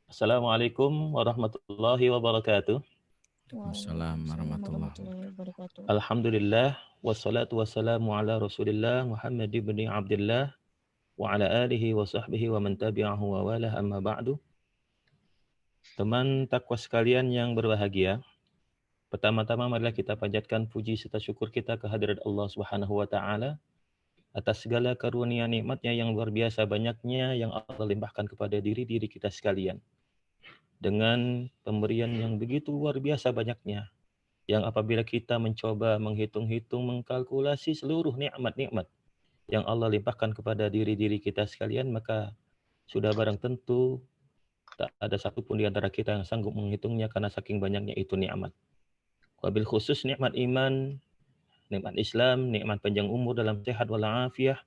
Assalamualaikum warahmatullahi wabarakatuh. Waalaikumsalam warahmatullahi warahmatullahi wabarakatuh. Alhamdulillah wassalatu wassalamu ala Rasulillah Muhammad ibn Abdullah wa ala alihi wa sahbihi wa man tabi'ahu wa walah amma ba'du. Teman takwa sekalian yang berbahagia, pertama-tama marilah kita panjatkan puji serta syukur kita kehadirat Allah Subhanahu wa taala atas segala karunia nikmatnya yang luar biasa banyaknya yang Allah limpahkan kepada diri-diri kita sekalian. Dengan pemberian yang begitu luar biasa banyaknya, yang apabila kita mencoba menghitung-hitung, mengkalkulasi seluruh nikmat-nikmat yang Allah limpahkan kepada diri-diri kita sekalian, maka sudah barang tentu tak ada satupun di antara kita yang sanggup menghitungnya karena saking banyaknya itu nikmat. Wabil khusus nikmat iman, nikmat Islam, nikmat panjang umur dalam sehat walafiat,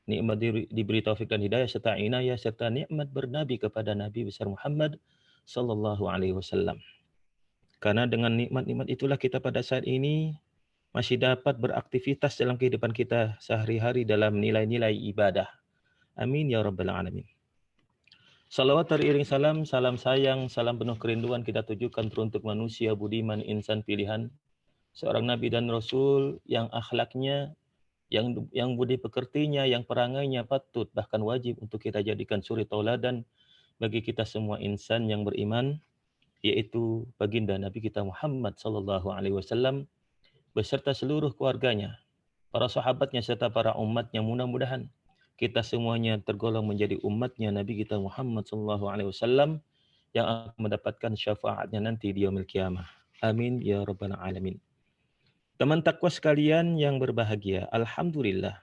nikmat diberi taufik dan hidayah serta inayah, serta nikmat bernabi kepada Nabi besar Muhammad sallallahu alaihi wasallam. Karena dengan nikmat-nikmat itulah kita pada saat ini masih dapat beraktivitas dalam kehidupan kita sehari-hari dalam nilai-nilai ibadah. Amin ya rabbal alamin. Salawat teriring salam, salam sayang, salam penuh kerinduan kita tujukan teruntuk manusia budiman, insan pilihan, seorang nabi dan rasul yang akhlaknya, yang budi pekertinya, yang perangainya patut bahkan wajib untuk kita jadikan suri tauladan bagi kita semua insan yang beriman, yaitu baginda Nabi kita Muhammad sallallahu alaihi wasallam beserta seluruh keluarganya, para sahabatnya serta para umatnya. Mudah-mudahan kita semuanya tergolong menjadi umatnya Nabi kita Muhammad sallallahu alaihi wasallam yang akan mendapatkan syafaatnya nanti di yaumil qiyamah. Amin ya rabbal alamin. Teman takwa sekalian yang berbahagia, alhamdulillah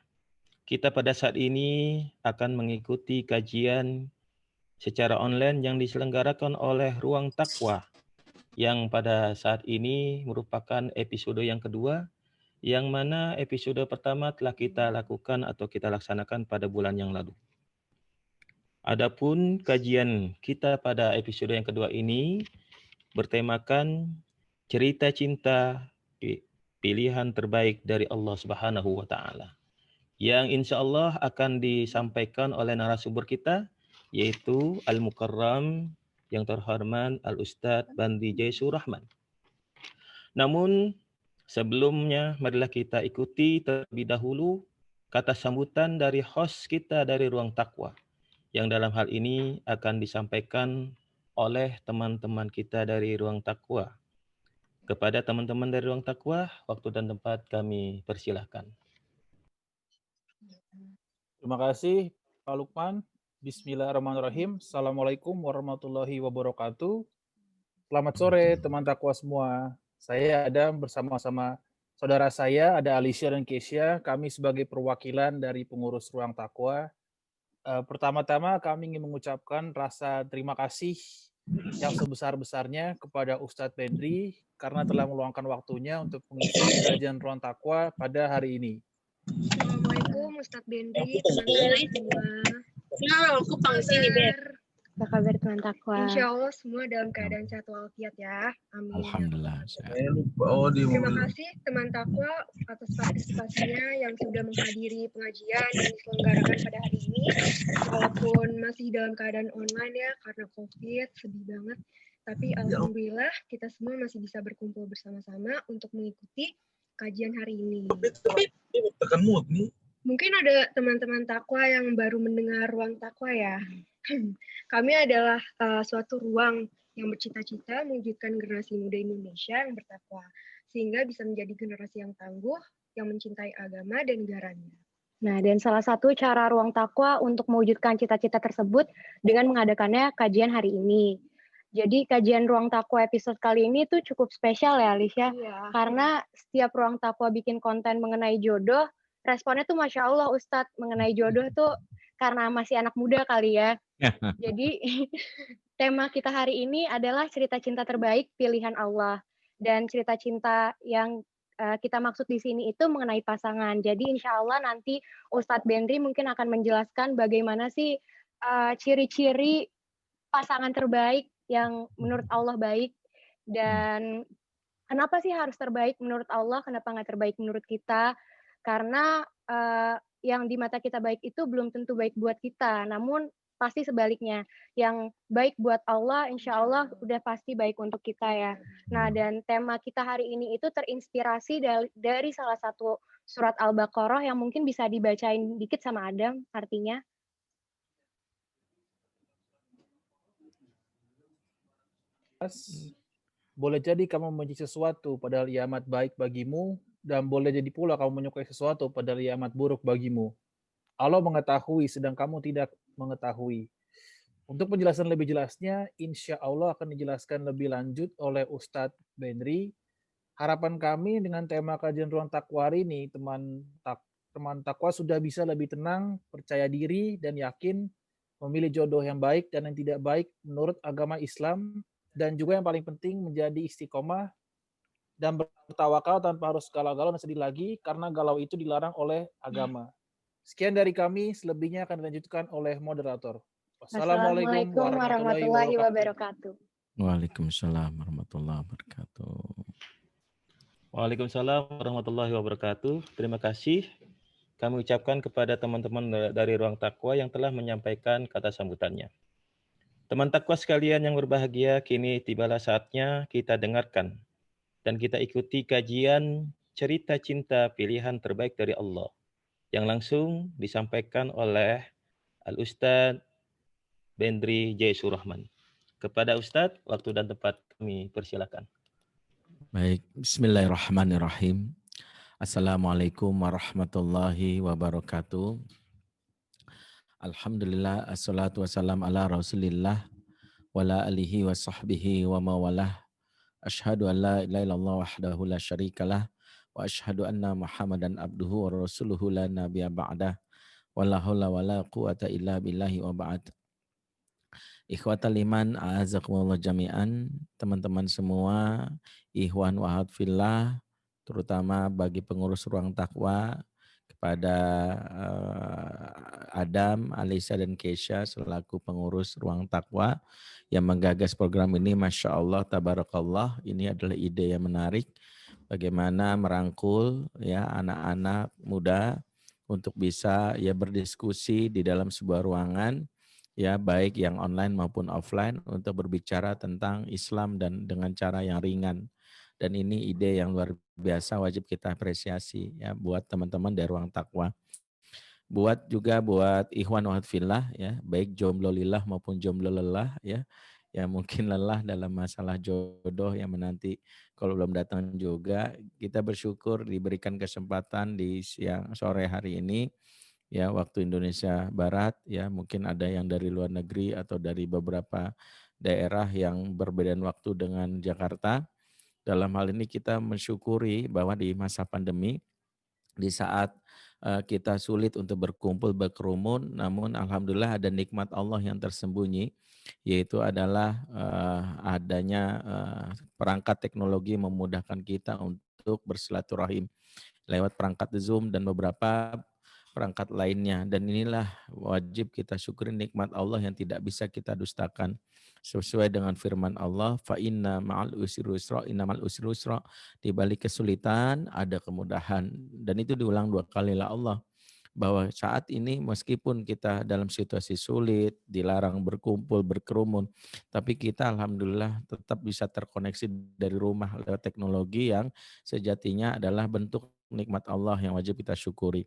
kita pada saat ini akan mengikuti kajian secara online yang diselenggarakan oleh Ruang Takwa, yang pada saat ini merupakan episode yang kedua, yang mana episode pertama telah kita lakukan atau kita laksanakan pada bulan yang lalu. Adapun kajian kita pada episode yang kedua ini bertemakan cerita cinta pilihan terbaik dari Allah Subhanahu wa taala, yang insya Allah akan disampaikan oleh narasumber kita, yaitu Al-Mukarram yang terhormat Al-Ustadz Bandi Jaisu Rahman. Namun sebelumnya marilah kita ikuti terlebih dahulu kata sambutan dari host kita dari Ruang Takwa, yang dalam hal ini akan disampaikan oleh teman-teman kita dari Ruang Takwa. Kepada teman-teman dari Ruang Takwa, waktu dan tempat kami persilahkan. Terima kasih Pak Lukman. Bismillahirrahmanirrahim. Assalamualaikum warahmatullahi wabarakatuh. Selamat sore teman takwa semua. Saya Adam bersama-sama saudara saya ada Alicia dan Kesia. Kami sebagai perwakilan dari pengurus Ruang Takwa. Pertama-tama kami ingin mengucapkan rasa terima kasih yang sebesar-besarnya kepada Ustadz Bendri karena telah meluangkan waktunya untuk mengisi kajian Ruang Takwa pada hari ini. Assalamualaikum Ustadz Bendri, teman-teman semua. Apa kabar teman takwa? Insya Allah semua dalam keadaan sehat walafiat ya. Amin. Alhamdulillah. Terima kasih teman takwa atas partisipasinya yang sudah menghadiri pengajian yang diselenggarakan pada hari ini. Walaupun masih dalam keadaan online ya karena COVID, sedih banget. Tapi alhamdulillah kita semua masih bisa berkumpul bersama-sama untuk mengikuti kajian hari ini. Tekan mood nih. Mungkin ada teman-teman takwa yang baru mendengar Ruang Takwa ya. Kami adalah suatu ruang yang bercita-cita mewujudkan generasi muda Indonesia yang bertakwa, sehingga bisa menjadi generasi yang tangguh, yang mencintai agama dan negaranya. Nah, dan salah satu cara Ruang Takwa untuk mewujudkan cita-cita tersebut dengan mengadakannya kajian hari ini. Jadi kajian Ruang Takwa episode kali ini tuh cukup spesial ya, Alicia. Iya. Karena setiap Ruang Takwa bikin konten mengenai jodoh, responnya tuh Masya Allah Ustadz, mengenai jodoh tuh karena masih anak muda kali ya. Jadi tema kita hari ini adalah cerita cinta terbaik pilihan Allah. Dan cerita cinta yang kita maksud di sini itu mengenai pasangan. Jadi insya Allah nanti Ustadz Bendri mungkin akan menjelaskan bagaimana sih ciri-ciri pasangan terbaik yang menurut Allah baik. Dan kenapa sih harus terbaik menurut Allah, kenapa nggak terbaik menurut kita? Karena yang di mata kita baik itu belum tentu baik buat kita. Namun pasti sebaliknya. Yang baik buat Allah, insya Allah udah pasti baik untuk kita ya. Nah, dan tema kita hari ini itu terinspirasi dari salah satu surat Al-Baqarah yang mungkin bisa dibacain dikit sama Adam artinya. Boleh jadi kamu membenci sesuatu padahal ia amat baik bagimu, dan boleh jadi pula kamu menyukai sesuatu padahal ia amat buruk bagimu. Allah mengetahui sedang kamu tidak mengetahui. Untuk penjelasan lebih jelasnya, insya Allah akan dijelaskan lebih lanjut oleh Ustadz Benri. Harapan kami dengan tema kajian ruang takwa hari ini, teman takwa sudah bisa lebih tenang, percaya diri, dan yakin memilih jodoh yang baik dan yang tidak baik menurut agama Islam, dan juga yang paling penting menjadi istiqomah dan bertawakal tanpa harus galau-galau dan sedih lagi karena galau itu dilarang oleh agama. Sekian dari kami, selebihnya akan dilanjutkan oleh moderator. Wassalamualaikum warahmatullahi wabarakatuh. Waalaikumsalam warahmatullahi wabarakatuh. Waalaikumsalam warahmatullahi wabarakatuh. Terima kasih kami ucapkan kepada teman-teman dari Ruang Takwa yang telah menyampaikan kata sambutannya. Teman takwa sekalian yang berbahagia, kini tibalah saatnya kita dengarkan dan kita ikuti kajian cerita cinta pilihan terbaik dari Allah yang langsung disampaikan oleh Al-Ustadz Bendri J. Surahman. Kepada Ustadz, waktu dan tempat kami persilakan. Baik, bismillahirrahmanirrahim. Assalamualaikum warahmatullahi wabarakatuh. Alhamdulillah, assalatu wassalam ala rasulillah wa ala alihi wa sahbihi wa mawalah. Ashhadu an la ilaha illallah wahdahu la syarikalah wa ashhadu anna Muhammadan abduhu wa rasuluhu la nabiyya ba'dah wa la haula wa la quwata illa billahi wa ba'd. Ikhwatal iman, a'azakumullah jami'an, teman-teman semua, ikhwan wa fillah, terutama bagi pengurus Ruang Takwa, kepada Adam, Alisa, dan Keisha selaku pengurus Ruang Takwa yang menggagas program ini. Masya Allah, tabarakallah, ini adalah ide yang menarik bagaimana merangkul ya anak-anak muda untuk bisa ya berdiskusi di dalam sebuah ruangan ya baik yang online maupun offline untuk berbicara tentang Islam dan dengan cara yang ringan. Dan ini ide yang luar biasa, wajib kita apresiasi ya buat teman-teman dari Ruang Takwa. Buat juga buat ikhwan wa fillah ya, baik jomblo lillah maupun jomblo lelah ya, yang mungkin lelah dalam masalah jodoh yang menanti kalau belum datang juga, kita bersyukur diberikan kesempatan di siang sore hari ini ya waktu Indonesia Barat ya, mungkin ada yang dari luar negeri atau dari beberapa daerah yang berbeda waktu dengan Jakarta. Dalam hal ini kita mensyukuri bahwa di masa pandemi, di saat kita sulit untuk berkumpul, berkerumun, namun alhamdulillah ada nikmat Allah yang tersembunyi, yaitu adalah adanya perangkat teknologi memudahkan kita untuk bersilaturahim lewat perangkat Zoom dan beberapa perangkat lainnya. Dan inilah wajib kita syukuri nikmat Allah yang tidak bisa kita dustakan. Sesuai dengan firman Allah, fa inna ma'al usri yusra, inna ma'al usri yusra, di balik kesulitan ada kemudahan. Dan itu diulang 2 kali lah Allah, bahwa saat ini meskipun kita dalam situasi sulit, dilarang berkumpul, berkerumun, tapi kita alhamdulillah tetap bisa terkoneksi dari rumah lewat teknologi yang sejatinya adalah bentuk nikmat Allah yang wajib kita syukuri.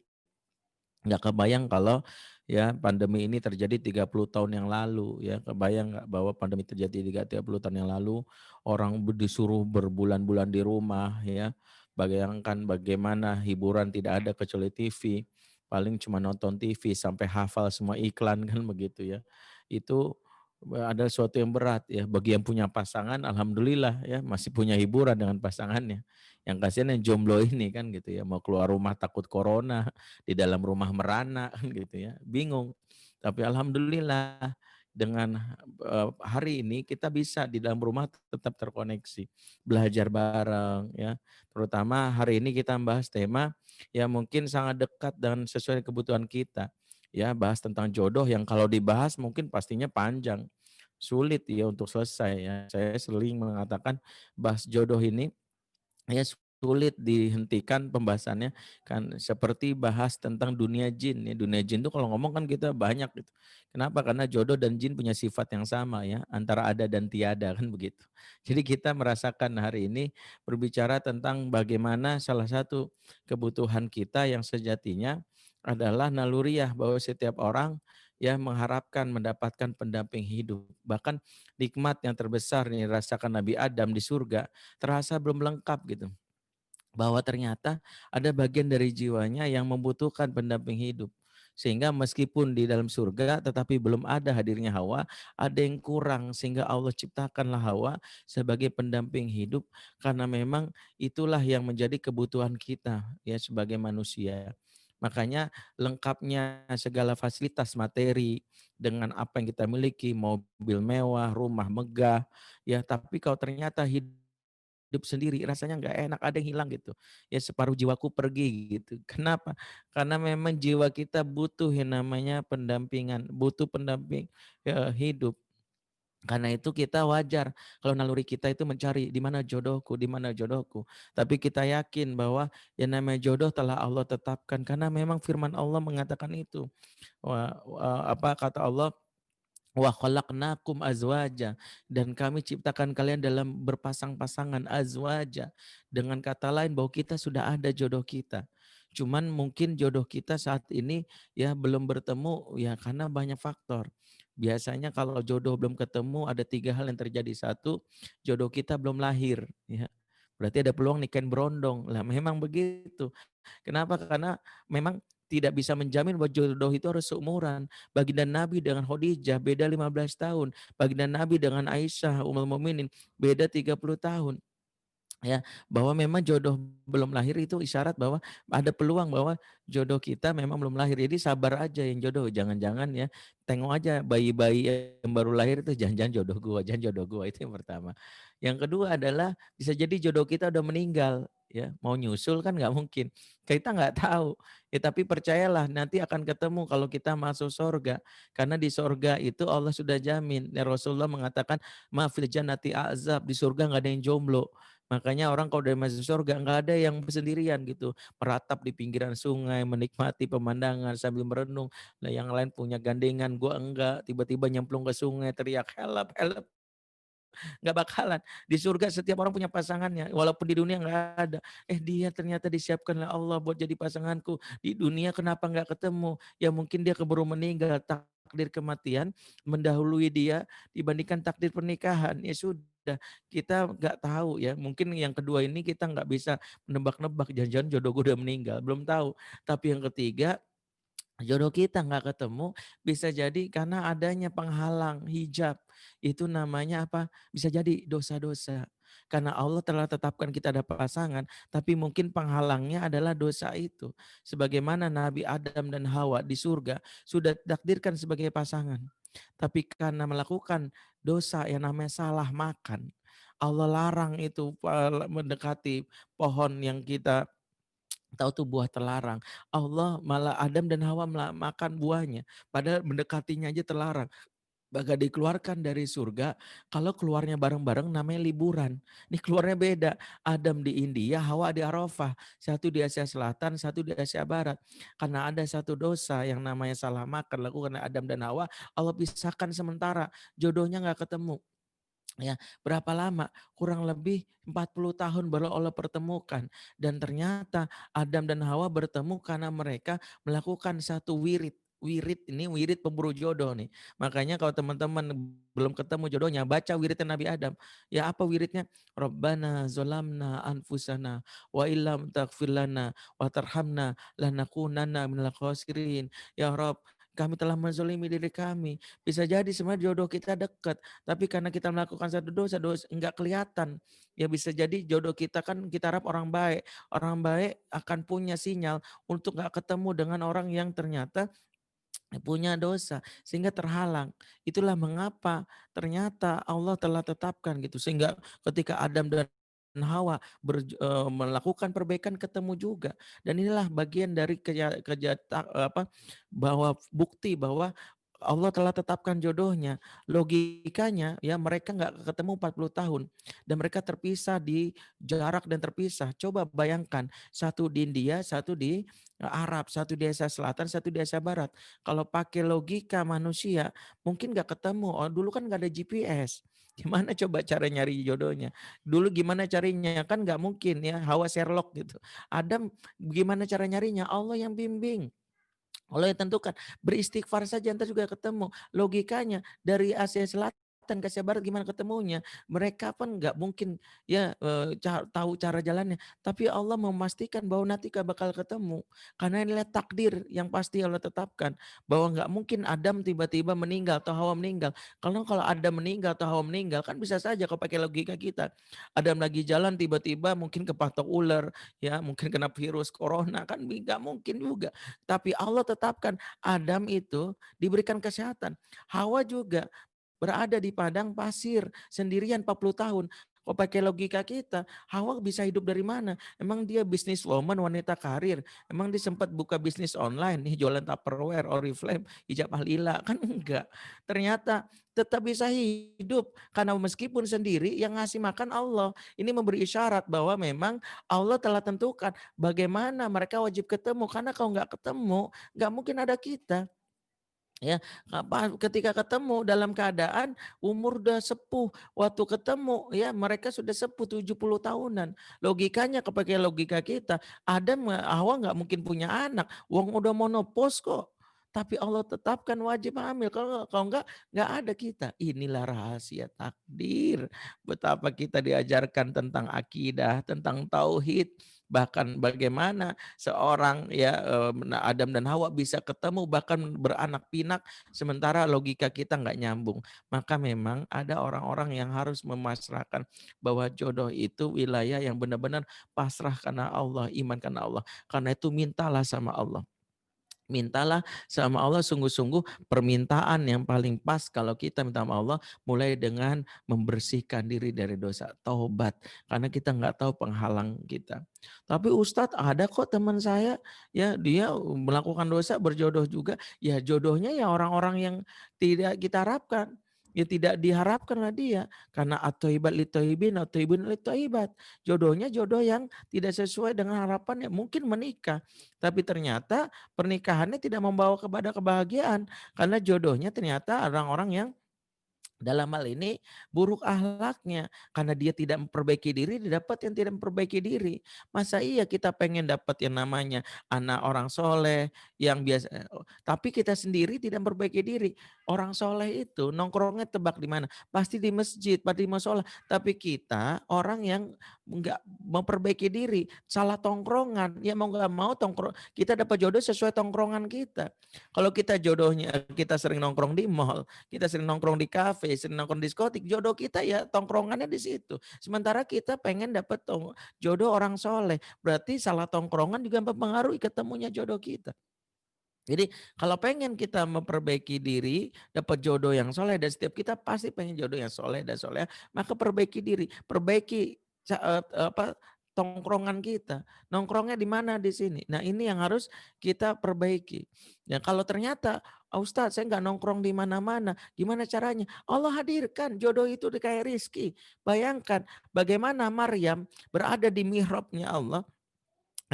Nggak kebayang kalau ya pandemi ini terjadi 30 tahun yang lalu ya, kebayang nggak bahwa pandemi terjadi 30 tahun yang lalu, orang disuruh berbulan-bulan di rumah ya, bayangkan bagaimana hiburan tidak ada kecuali TV, paling cuma nonton TV sampai hafal semua iklan kan begitu ya. Itu ada sesuatu yang berat ya, bagi yang punya pasangan alhamdulillah ya masih punya hiburan dengan pasangannya. Yang kasihan yang jomblo ini kan gitu ya, mau keluar rumah takut corona, di dalam rumah merana kan gitu ya, bingung. Tapi alhamdulillah dengan hari ini kita bisa di dalam rumah tetap terkoneksi, belajar bareng ya. Terutama hari ini kita bahas tema yang mungkin sangat dekat dan sesuai kebutuhan kita. Ya, bahas tentang jodoh yang kalau dibahas mungkin pastinya panjang, sulit ya untuk selesai ya. Saya sering mengatakan bahas jodoh ini ya sulit dihentikan pembahasannya kan seperti bahas tentang dunia jin ya. Dunia jin tuh kalau ngomong kan kita banyak gitu. Kenapa? Karena jodoh dan jin punya sifat yang sama ya, antara ada dan tiada kan begitu. Jadi kita merasakan hari ini berbicara tentang bagaimana salah satu kebutuhan kita yang sejatinya adalah naluriah, bahwa setiap orang ya mengharapkan mendapatkan pendamping hidup. Bahkan nikmat yang terbesar nih dirasakan Nabi Adam di surga terasa belum lengkap gitu, bahwa ternyata ada bagian dari jiwanya yang membutuhkan pendamping hidup. Sehingga meskipun di dalam surga tetapi belum ada hadirnya Hawa, ada yang kurang sehingga Allah ciptakanlah Hawa sebagai pendamping hidup, karena memang itulah yang menjadi kebutuhan kita ya sebagai manusia. Makanya lengkapnya segala fasilitas materi dengan apa yang kita miliki, mobil mewah, rumah megah, ya tapi kalau ternyata hidup sendiri rasanya nggak enak, ada yang hilang gitu. Ya separuh jiwaku pergi gitu. Kenapa? Karena memang jiwa kita butuh yang namanya pendampingan, butuh pendamping hidup. Karena itu kita wajar kalau naluri kita itu mencari di mana jodohku, di mana jodohku. Tapi kita yakin bahwa yang namanya jodoh telah Allah tetapkan, karena memang firman Allah mengatakan itu. Apa kata Allah? Wa khalaqnakum azwaja, dan kami ciptakan kalian dalam berpasang-pasangan, azwaja. Dengan kata lain bahwa kita sudah ada jodoh kita. Cuman mungkin jodoh kita saat ini ya belum bertemu ya karena banyak faktor. Biasanya kalau jodoh belum ketemu ada 3 hal yang terjadi. Satu, jodoh kita belum lahir ya. Berarti ada peluang nikahin berondong. Lah memang begitu. Kenapa? Karena memang tidak bisa menjamin bahwa jodoh itu harus seumuran. Baginda Nabi dengan Khadijah beda 15 tahun. Baginda Nabi dengan Aisyah Ummul Mukminin beda 30 tahun. Ya, bahwa memang jodoh belum lahir itu isyarat bahwa ada peluang bahwa jodoh kita memang belum lahir. Jadi sabar aja yang jodoh, jangan-jangan ya tengok aja bayi-bayi yang baru lahir itu jangan-jangan jodoh gua, jangan jodoh gua, itu yang pertama. Yang kedua adalah bisa jadi jodoh kita udah meninggal ya, mau nyusul kan nggak mungkin. Kita nggak tahu. Ya tapi percayalah nanti akan ketemu kalau kita masuk surga. Karena di surga itu Allah sudah jamin. Ya Rasulullah mengatakan, "Ma fil jannati azab", di surga nggak ada yang jomblo. Makanya orang kalau dari masuk surga nggak ada yang sendirian gitu. Meratap di pinggiran sungai, menikmati pemandangan sambil merenung. Nah yang lain punya gandengan, gua enggak. Tiba-tiba nyemplung ke sungai, teriak help, help. Nggak bakalan. Di surga setiap orang punya pasangannya. Walaupun di dunia nggak ada. Dia ternyata disiapkan oleh Allah buat jadi pasanganku. Di dunia kenapa nggak ketemu? Ya mungkin dia keburu meninggal. Takdir kematian mendahului dia dibandingkan takdir pernikahan. Ya sudah, kita nggak tahu ya. Mungkin yang kedua ini kita nggak bisa menebak-nebak. Jangan-jangan jodoh gue udah meninggal. Belum tahu. Tapi yang ketiga, jodoh kita nggak ketemu bisa jadi karena adanya penghalang, hijab. Itu namanya apa? Bisa jadi dosa-dosa. Karena Allah telah tetapkan kita ada pasangan, tapi mungkin penghalangnya adalah dosa itu. Sebagaimana Nabi Adam dan Hawa di surga sudah ditakdirkan sebagai pasangan. Tapi karena melakukan dosa yang namanya salah makan, Allah larang itu mendekati pohon yang kita tahu tuh buah terlarang. Allah malah Adam dan Hawa makan buahnya. Padahal mendekatinya aja terlarang. Bahkan dikeluarkan dari surga, kalau keluarnya bareng-bareng namanya liburan. Nih keluarnya beda. Adam di India, Hawa di Arafah. Satu di Asia Selatan, satu di Asia Barat. Karena ada satu dosa yang namanya salah makan lakukan oleh Adam dan Hawa, Allah pisahkan sementara. Jodohnya nggak ketemu. Ya, berapa lama? Kurang lebih 40 tahun baru Allah pertemukan. Dan ternyata Adam dan Hawa bertemu karena mereka melakukan satu wirid. Wirid ini wirid pemburu jodoh nih. Makanya kalau teman-teman belum ketemu jodohnya, baca wiridnya Nabi Adam. Ya apa wiridnya? Rabbana zolamna anfusana wa illam taghfir lana wa tarhamna lanakunanna minal khasirin. Ya Rob, kami telah menzolimi diri kami. Bisa jadi sebenarnya jodoh kita dekat, tapi karena kita melakukan satu dosa, dosa enggak kelihatan. Ya bisa jadi jodoh kita kan kita harap orang baik. Orang baik akan punya sinyal untuk enggak ketemu dengan orang yang ternyata punya dosa sehingga terhalang. Itulah mengapa ternyata Allah telah tetapkan gitu sehingga ketika Adam dan Hawa melakukan perbaikan ketemu juga, dan inilah bagian dari bahwa bukti bahwa Allah telah tetapkan jodohnya. Logikanya ya mereka nggak ketemu 40 tahun. Dan mereka terpisah di jarak dan terpisah. Coba bayangkan, satu di India, satu di Arab, satu di Asia Selatan, satu di Asia Barat. Kalau pakai logika manusia, mungkin nggak ketemu. Oh, dulu kan nggak ada GPS. Gimana coba cara nyari jodohnya? Dulu gimana carinya? Kan nggak mungkin ya, Hawa Sherlock gitu. Adam gimana cara nyarinya? Allah yang bimbing. Allah yang tentukan, beristighfar saja ntar juga ketemu. Logikanya dari Asia Selatan ke Asia Barat gimana ketemunya? Mereka pun nggak mungkin ya tahu cara jalannya. Tapi Allah memastikan bahwa nanti bakal ketemu. Karena inilah takdir yang pasti Allah tetapkan. Bahwa nggak mungkin Adam tiba-tiba meninggal atau Hawa meninggal. Kalau Adam meninggal atau Hawa meninggal kan bisa saja kalau pakai logika kita. Adam lagi jalan tiba-tiba mungkin kepatok ular, ya mungkin kena virus corona kan nggak mungkin juga. Tapi Allah tetapkan Adam itu diberikan kesehatan. Hawa juga berada di padang pasir sendirian 40 tahun. Kalau pakai logika kita, Hawa bisa hidup dari mana? Emang dia bisnis woman, wanita karir? Emang dia sempat buka bisnis online, nih jualan Tupperware, Oriflame, hijab ahlila? Kan enggak. Ternyata tetap bisa hidup karena meskipun sendiri yang ngasih makan Allah. Ini memberi isyarat bahwa memang Allah telah tentukan bagaimana mereka wajib ketemu. Karena kalau nggak ketemu, nggak mungkin ada kita. Ya, ketika ketemu dalam keadaan umur udah sepuh, waktu ketemu ya mereka sudah sepuh 70 tahunan. Logikanya kepakai logika kita, Adam Hawa nggak mungkin punya anak, wong udah monopos kok. Tapi Allah tetapkan wajib hamil. Kalau nggak ada kita. Inilah rahasia takdir. Betapa kita diajarkan tentang akidah, tentang tauhid, bahkan bagaimana seorang ya Adam dan Hawa bisa ketemu bahkan beranak pinak sementara logika kita nggak nyambung. Maka memang ada orang-orang yang harus memasrahkan bahwa jodoh itu wilayah yang benar-benar pasrah karena Allah, iman karena Allah. Karena itu mintalah sama Allah. Mintalah sama Allah sungguh-sungguh permintaan yang paling pas kalau kita minta sama Allah mulai dengan membersihkan diri dari dosa, taubat. Karena kita nggak tahu penghalang kita. Tapi Ustadz ada kok teman saya ya dia melakukan dosa berjodoh juga. Ya jodohnya ya orang-orang yang tidak kita harapkan. Ya tidak diharapkanlah dia. Karena at-thayyibat lit-thayyibin, at-thayyibun lit-thayyibat. Jodohnya jodoh yang tidak sesuai dengan harapannya. Mungkin menikah. Tapi ternyata pernikahannya tidak membawa kepada kebahagiaan. Karena jodohnya ternyata orang-orang yang dalam hal ini buruk akhlaknya. Karena dia tidak memperbaiki diri, dia dapat yang tidak memperbaiki diri. Masa iya kita pengen dapat yang namanya anak orang soleh, yang biasa, tapi kita sendiri tidak memperbaiki diri. Orang soleh itu nongkrongnya tebak di mana? Pasti di masjid, pasti di musola. Tapi kita orang yang nggak memperbaiki diri, salah tongkrongan. Ya mau nggak mau kita dapat jodoh sesuai tongkrongan kita. Kalau kita jodohnya kita sering nongkrong di mall, kita sering nongkrong di kafe, sering nongkrong diskotik, jodoh kita ya tongkrongannya di situ. Sementara kita pengen dapat jodoh orang soleh, berarti salah tongkrongan juga mempengaruhi ketemunya jodoh kita. Jadi kalau pengen kita memperbaiki diri, dapat jodoh yang soleh, dan setiap kita pasti pengen jodoh yang soleh dan soleh, maka perbaiki diri, perbaiki tongkrongan kita. Nongkrongnya di mana di sini. Nah ini yang harus kita perbaiki. Ya kalau ternyata Ustadz saya nggak nongkrong di mana-mana, gimana caranya? Allah hadirkan jodoh itu kayak rizki. Bayangkan bagaimana Maryam berada di mihrabnya Allah,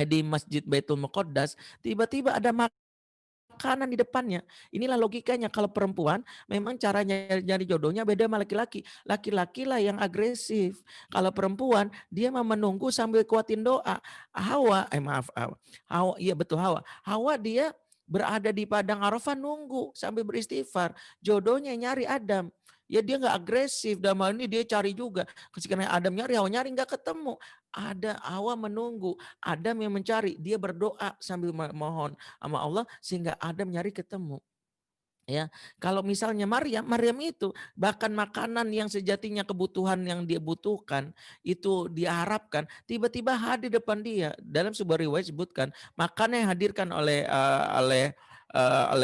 di Masjid Baitul Muqaddas, tiba-tiba ada makanan di depannya. Inilah logikanya kalau perempuan memang caranya nyari jodohnya beda sama laki-laki. Laki-laki lah yang agresif. Kalau perempuan dia mau menunggu sambil kuatin doa. Hawa, iya betul Hawa. Hawa dia berada di padang Arafah nunggu sambil beristighfar. Jodohnya nyari Adam. Ya dia nggak agresif, dalam hal ini dia cari juga. Ketika Adam nyari, Hawa nyari nggak ketemu. Ada Hawa menunggu, Adam yang mencari, dia berdoa sambil mohon sama Allah sehingga Adam nyari ketemu. Ya, kalau misalnya Maryam itu bahkan makanan yang sejatinya kebutuhan yang dia butuhkan itu diharapkan tiba-tiba hadir depan dia. Dalam sebuah riwayat disebutkan makanan yang hadirkan oleh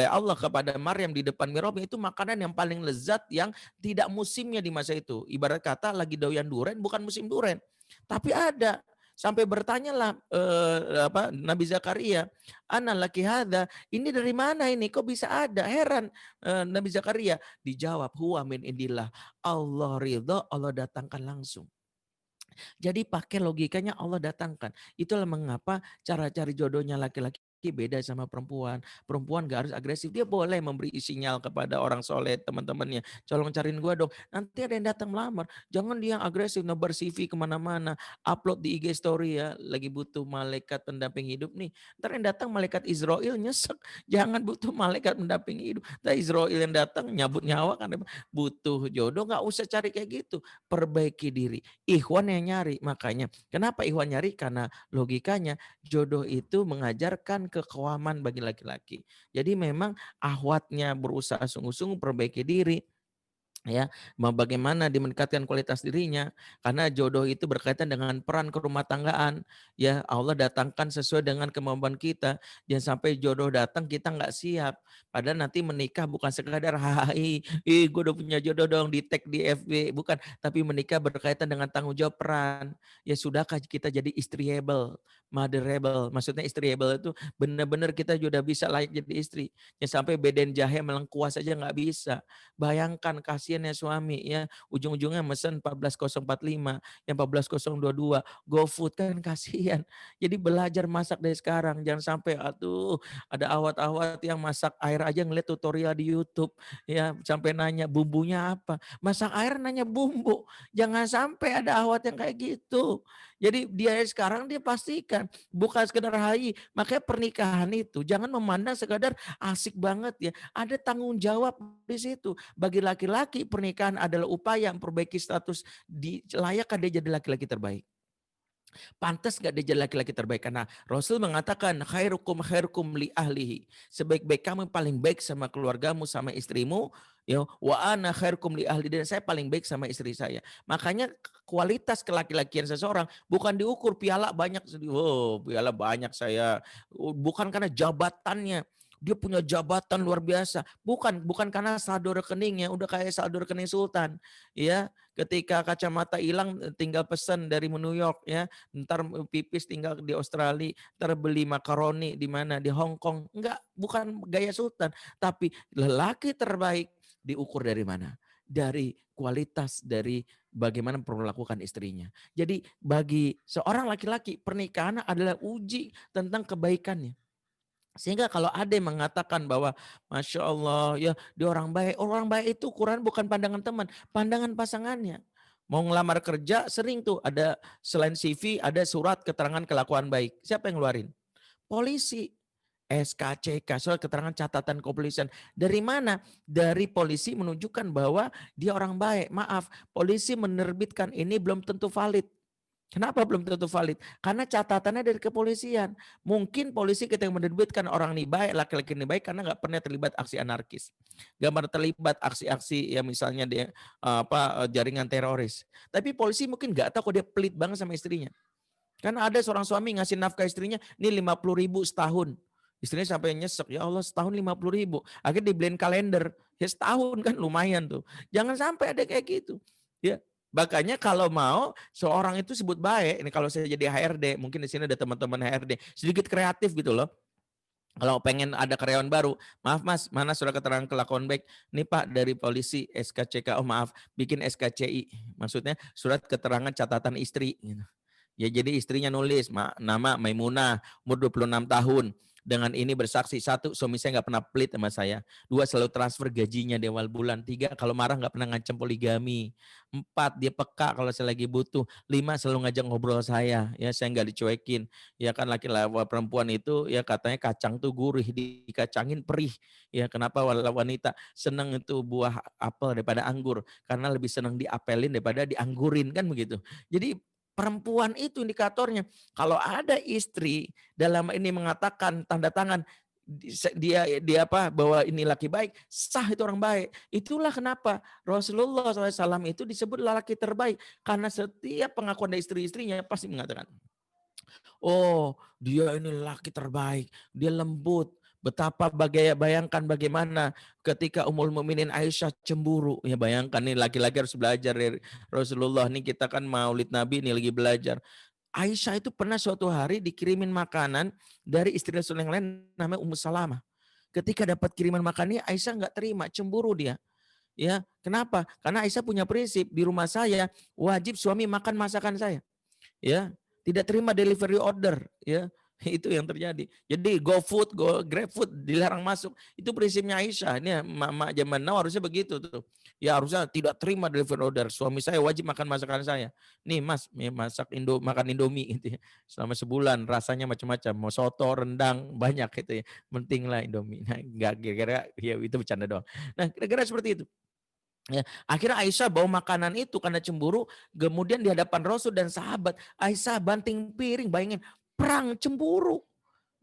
Allah kepada Maryam di depan mihrabnya itu makanan yang paling lezat yang tidak musimnya di masa itu. Ibarat kata lagi doyan duren bukan musim duren. Tapi ada Sampai bertanyalah Nabi Zakaria, ana laki hadza, ini dari mana ini? Kok bisa ada? Heran Nabi Zakaria. Dijawab, huwa min indillah. Allah ridho, Allah datangkan langsung. Jadi pakai logikanya Allah datangkan. Itulah mengapa cara cari jodohnya laki-laki beda sama perempuan. Perempuan gak harus agresif. Dia boleh memberi sinyal kepada orang soleh, teman-temannya. Tolong cariin gue dong. Nanti ada yang datang melamar. Jangan dia yang agresif, nebar CV kemana-mana. Upload di IG story ya. Lagi butuh malaikat pendamping hidup nih. Ntar yang datang malaikat Israel nyesek. Jangan butuh malaikat pendamping hidup. Ntar Israel yang datang nyabut nyawa kan butuh jodoh. Gak usah cari kayak gitu. Perbaiki diri. Ikhwan yang nyari. Makanya kenapa Ikhwan nyari? Karena logikanya jodoh itu mengajarkan kekewaman bagi laki-laki. Jadi memang ahwatnya berusaha sungguh-sungguh perbaiki diri. Ya, bagaimana dia meningkatkan kualitas dirinya, karena jodoh itu berkaitan dengan peran kerumah tanggaan. Ya, Allah datangkan sesuai dengan kemampuan kita. Jangan sampai jodoh datang kita nggak siap. Padahal nanti menikah bukan sekadar hai, gue udah punya jodoh dong, di tag di FB, bukan. Tapi menikah berkaitan dengan tanggung jawab peran. Ya sudahkah kita jadi istriable, motherable. Maksudnya istriable itu benar-benar kita sudah bisa layak jadi istri. Jangan sampai beden jahe melengkuas saja nggak bisa. Bayangkan kasihannya suami ya, ujung-ujungnya mesen 14.045, yang 14.022, GoFood kan kasihan. Jadi belajar masak dari sekarang, jangan sampai ada awat-awat yang masak air aja ngeliat tutorial di YouTube ya, sampai nanya bumbunya apa. Masak air nanya bumbu. Jangan sampai ada awat yang kayak gitu. Jadi dia sekarang dia pastikan bukan sekedar hai, makanya pernikahan itu jangan memandang sekadar asik banget ya. Ada tanggung jawab di situ. Bagi laki-laki pernikahan adalah upaya memperbaiki status, layakkah dia jadi laki-laki terbaik? Pantas gak dia jadi laki-laki terbaik? Karena Rasul mengatakan khairukum li ahlihi. Sebaik-baik kamu paling baik sama keluargamu, sama istrimu. Ya, wa ana khairukum li ahli, dan saya paling baik sama istri saya. Makanya kualitas kelaki-lakian seseorang bukan diukur piala banyak. Oh, piala banyak saya. Bukan karena jabatannya. Dia punya jabatan luar biasa. Bukan karena saldo rekeningnya udah kayak saldo rekening sultan. Ya, ketika kacamata hilang tinggal pesan dari New York ya. Ntar pipis tinggal di Australia, ntar beli makaroni di mana, di Hong Kong. Enggak, bukan gaya sultan, tapi lelaki terbaik diukur dari mana? Dari kualitas, dari bagaimana memperlakukan istrinya. Jadi bagi seorang laki-laki pernikahan adalah uji tentang kebaikannya. Sehingga kalau ada yang mengatakan bahwa Masya Allah ya dia orang baik itu ukuran bukan pandangan teman, pandangan pasangannya. Mau ngelamar kerja sering tuh ada selain CV ada surat keterangan kelakuan baik. Siapa yang ngeluarin? Polisi. SKCK, surat keterangan catatan kepolisian. Dari mana? Dari polisi menunjukkan bahwa dia orang baik. Maaf, polisi menerbitkan ini belum tentu valid. Kenapa belum tentu valid? Karena catatannya dari kepolisian. Mungkin polisi kita yang menerbitkan orang ini baik, laki-laki ini baik karena nggak pernah terlibat aksi anarkis, nggak pernah terlibat aksi-aksi ya misalnya dia jaringan teroris. Tapi polisi mungkin nggak tahu kok dia pelit banget sama istrinya. Karena ada seorang suami ngasih nafkah istrinya, ini 50.000 setahun. Istrinya sampai nyesek, ya Allah setahun 50.000. Akhirnya dibeliin kalender, ya setahun kan lumayan tuh. Jangan sampai ada kayak gitu. Ya. Makanya kalau mau seorang itu sebut baik, ini kalau saya jadi HRD, mungkin di sini ada teman-teman HRD, sedikit kreatif gitu loh. Kalau pengen ada karyawan baru, maaf Mas, mana surat keterangan kelakuan baik? Ini Pak dari polisi SKCK, oh maaf, bikin SKCI. Maksudnya surat keterangan catatan istri. Ya jadi istrinya nulis, nama Maimunah, umur 26 tahun. Dengan ini bersaksi, 1, suami saya nggak pernah pelit sama saya. 2, selalu transfer gajinya di awal bulan. 3, kalau marah nggak pernah ngancam poligami. 4, dia peka kalau saya lagi butuh. 5, selalu ngajak ngobrol saya. Ya saya nggak dicuekin. Ya kan laki-laki perempuan itu ya katanya kacang tuh gurih, dikacangin perih. Ya kenapa wanita senang itu buah apel daripada anggur? Karena lebih senang diapelin daripada dianggurin kan begitu. Jadi perempuan itu indikatornya. Kalau ada istri dalam ini mengatakan tanda tangan dia bahwa ini laki baik, sah itu orang baik. Itulah kenapa Rasulullah SAW itu disebut laki terbaik, karena setiap pengakuan dari istri-istrinya pasti mengatakan, oh dia ini laki terbaik, dia lembut. Betapa bayangkan bagaimana ketika Ummul Mukminin Aisyah cemburu. Ya bayangkan nih laki-laki harus belajar dari Rasulullah. Nih kita kan maulid Nabi nih lagi belajar. Aisyah itu pernah suatu hari dikirimin makanan dari istri Rasul yang lain namanya Ummu Salamah. Ketika dapat kiriman makan ini Aisyah nggak terima, cemburu dia. Ya, kenapa? Karena Aisyah punya prinsip di rumah saya wajib suami makan masakan saya. Ya, tidak terima delivery order, ya. Itu yang terjadi. Jadi GoFood, GrabFood dilarang masuk. Itu prinsipnya Aisyah. Ini mama zaman now harusnya begitu tuh. Ya harusnya tidak terima delivery order. Suami saya wajib makan masakan saya. Nih Mas, masak makan Indomie gitu ya. Selama sebulan rasanya macam-macam. Mau soto, rendang, banyak gitu ya. Penting lah Indomie. Nah, enggak kira-kira ya itu bercanda doang. Nah, kira-kira seperti itu. Ya, akhirnya Aisyah bawa makanan itu karena cemburu, kemudian di hadapan Rasul dan sahabat, Aisyah banting piring, bayangin perang cemburu.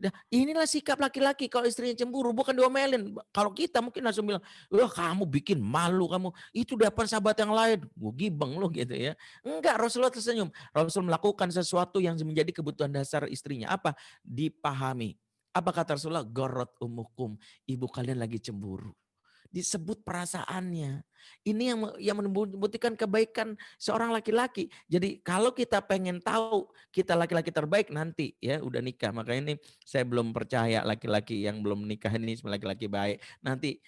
Nah, inilah sikap laki-laki kalau istrinya cemburu, bukan diomelin. Kalau kita mungkin langsung bilang, wah kamu bikin malu kamu. Itu di depan sahabat yang lain, gue gibeng lo gitu ya. Enggak, Rasulullah tersenyum. Rasul melakukan sesuatu yang menjadi kebutuhan dasar istrinya. Apa? Dipahami. Apa kata Rasulullah? Gorot umukum, ibu kalian lagi cemburu. Disebut perasaannya. Ini yang membuktikan kebaikan seorang laki-laki. Jadi kalau kita pengen tahu kita laki-laki terbaik nanti ya udah nikah. Makanya ini saya belum percaya laki-laki yang belum nikah ini laki-laki baik. Nanti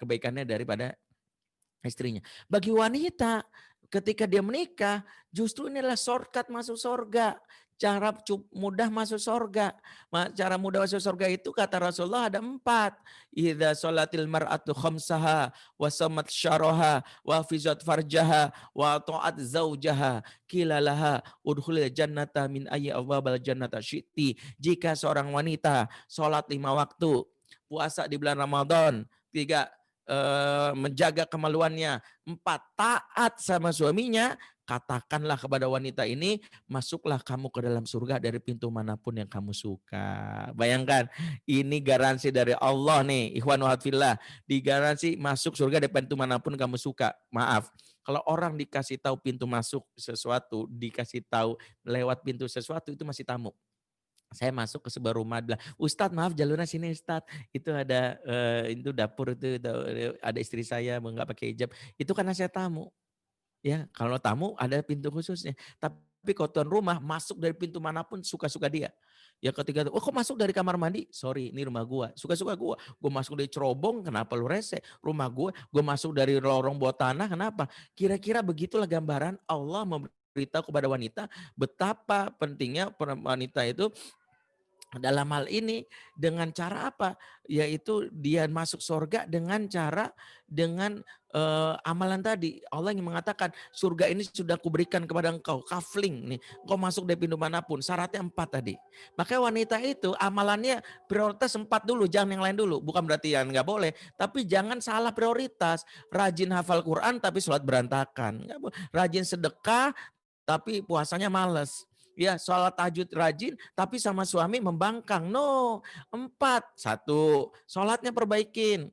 kebaikannya daripada istrinya. Bagi wanita ketika dia menikah justru inilah shortcut masuk surga. Cara mudah masuk surga. Cara mudah masuk surga itu kata Rasulullah ada 4. Idza sholatil mar'atu khamsaha wa samat syaraha wa fizat farjaha wa ta'at zaujaha kilalaha udkhulil jannata min ayyi abwabil jannata syi'ti. Jika seorang wanita sholat 5 waktu, puasa di bulan Ramadan, 3 menjaga kemaluannya, 4 taat sama suaminya, katakanlah kepada wanita ini, masuklah kamu ke dalam surga dari pintu manapun yang kamu suka. Bayangkan, ini garansi dari Allah nih, ikhwan wa fillah, digaransi masuk surga dari pintu manapun kamu suka. Maaf, kalau orang dikasih tahu pintu masuk sesuatu, dikasih tahu lewat pintu sesuatu, itu masih tamu. Saya masuk ke sebuah rumah, bilang, Ustadz maaf jalurnya sini Ustadz, itu ada itu dapur itu ada istri saya nggak pakai hijab, itu karena saya tamu. Ya, kalau tamu ada pintu khususnya. Tapi kalau tuan rumah masuk dari pintu manapun suka-suka dia. Ya ketika kok masuk dari kamar mandi? Sorry, ini rumah gua. Suka-suka gua. Gua masuk dari cerobong, kenapa lu rese? Rumah gua masuk dari lorong bawah tanah, kenapa? Kira-kira begitulah gambaran Allah memberitahu kepada wanita betapa pentingnya wanita itu dalam hal ini dengan cara apa? Yaitu dia masuk surga dengan cara amalan tadi. Allah yang mengatakan surga ini sudah kuberikan kepada engkau. Kafling nih. Engkau masuk dari pintu manapun. Syaratnya 4 tadi. Makanya wanita itu amalannya prioritas 4 dulu. Jangan yang lain dulu. Bukan berarti yang nggak boleh. Tapi jangan salah prioritas. Rajin hafal Quran tapi sholat berantakan. Rajin sedekah tapi puasanya males. Ya, sholat tahajud rajin, tapi sama suami membangkang. No, 4. 1, sholatnya perbaikin.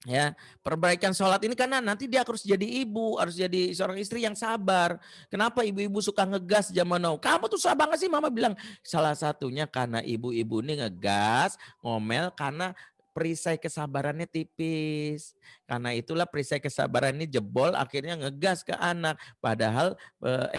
Ya, perbaikan sholat ini karena nanti dia harus jadi ibu, harus jadi seorang istri yang sabar. Kenapa ibu-ibu suka ngegas zaman now? Kamu tuh sabar gak sih? Mama bilang salah satunya karena ibu-ibu ini ngegas, ngomel karena perisai kesabarannya tipis. Karena itulah perisai kesabaran ini jebol akhirnya ngegas ke anak. Padahal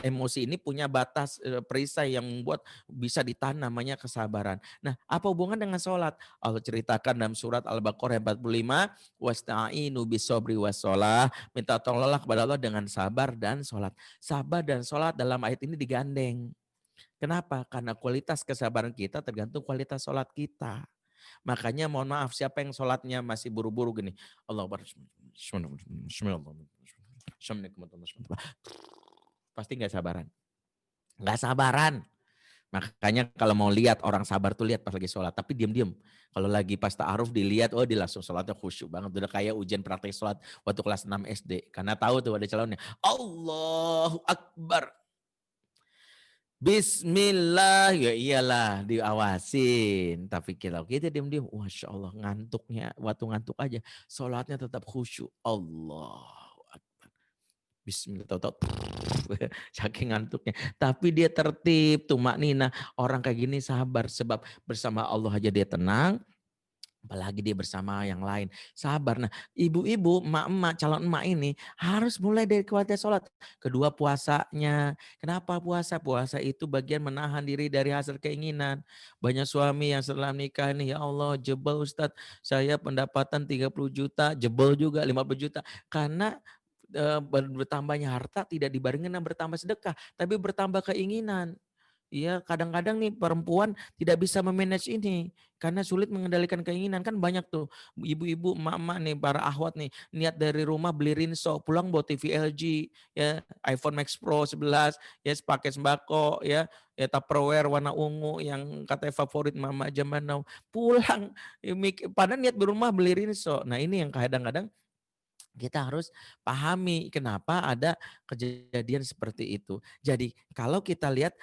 emosi ini punya batas perisai yang membuat bisa ditahan namanya kesabaran. Nah, apa hubungan dengan sholat? Allah ceritakan dalam surat Al-Baqarah 45, wasta'inu bisobri wassalah, minta tolonglah kepada Allah dengan sabar dan sholat. Sabar dan sholat dalam ayat ini digandeng. Kenapa? Karena kualitas kesabaran kita tergantung kualitas sholat kita. Makanya mohon maaf siapa yang sholatnya masih buru-buru gini. Allah pasti nggak sabaran. Nggak sabaran. Makanya kalau mau lihat orang sabar tuh lihat pas lagi sholat. Tapi diam-diam. Kalau lagi pas ta'aruf dilihat, oh dia langsung sholatnya khusyuk banget. Udah kayak ujian praktek sholat waktu kelas 6 SD. Karena tahu tuh ada calonnya. Allahu Akbar. Bismillah, ya iyalah diawasin. Tapi kalau kita diam-diam, Masya Allah ngantuknya, waktu ngantuk aja. Sholatnya tetap khusyuk. Allahu Akbar. Bismillah, tahu-tahu saking ngantuknya. Tapi dia tertib, tumak nina. Orang kayak gini sabar sebab bersama Allah aja dia tenang. Apalagi dia bersama yang lain. Sabar. Nah, ibu-ibu, emak-emak, calon emak ini harus mulai dari kualitas sholat. Kedua, puasanya. Kenapa puasa? Puasa itu bagian menahan diri dari hasil keinginan. Banyak suami yang setelah nikah ini, ya Allah, jebol Ustadz, saya pendapatan 30 juta, jebol juga 50 juta. Karena bertambahnya harta tidak dibarengi dengan bertambah sedekah, tapi bertambah keinginan. Iya, kadang-kadang nih perempuan tidak bisa memanage ini karena sulit mengendalikan keinginan. Kan banyak tuh ibu-ibu, emak-emak nih, para ahwat nih, niat dari rumah beli rinso, pulang bawa TV LG, ya, iPhone Max Pro 11, ya, pakai sembako, ya, Tupperware warna ungu yang katanya favorit mama zaman now. Pulang, padahal niat di rumah beli rinso. Nah, ini yang kadang-kadang kita harus pahami kenapa ada kejadian seperti itu. Jadi kalau kita lihat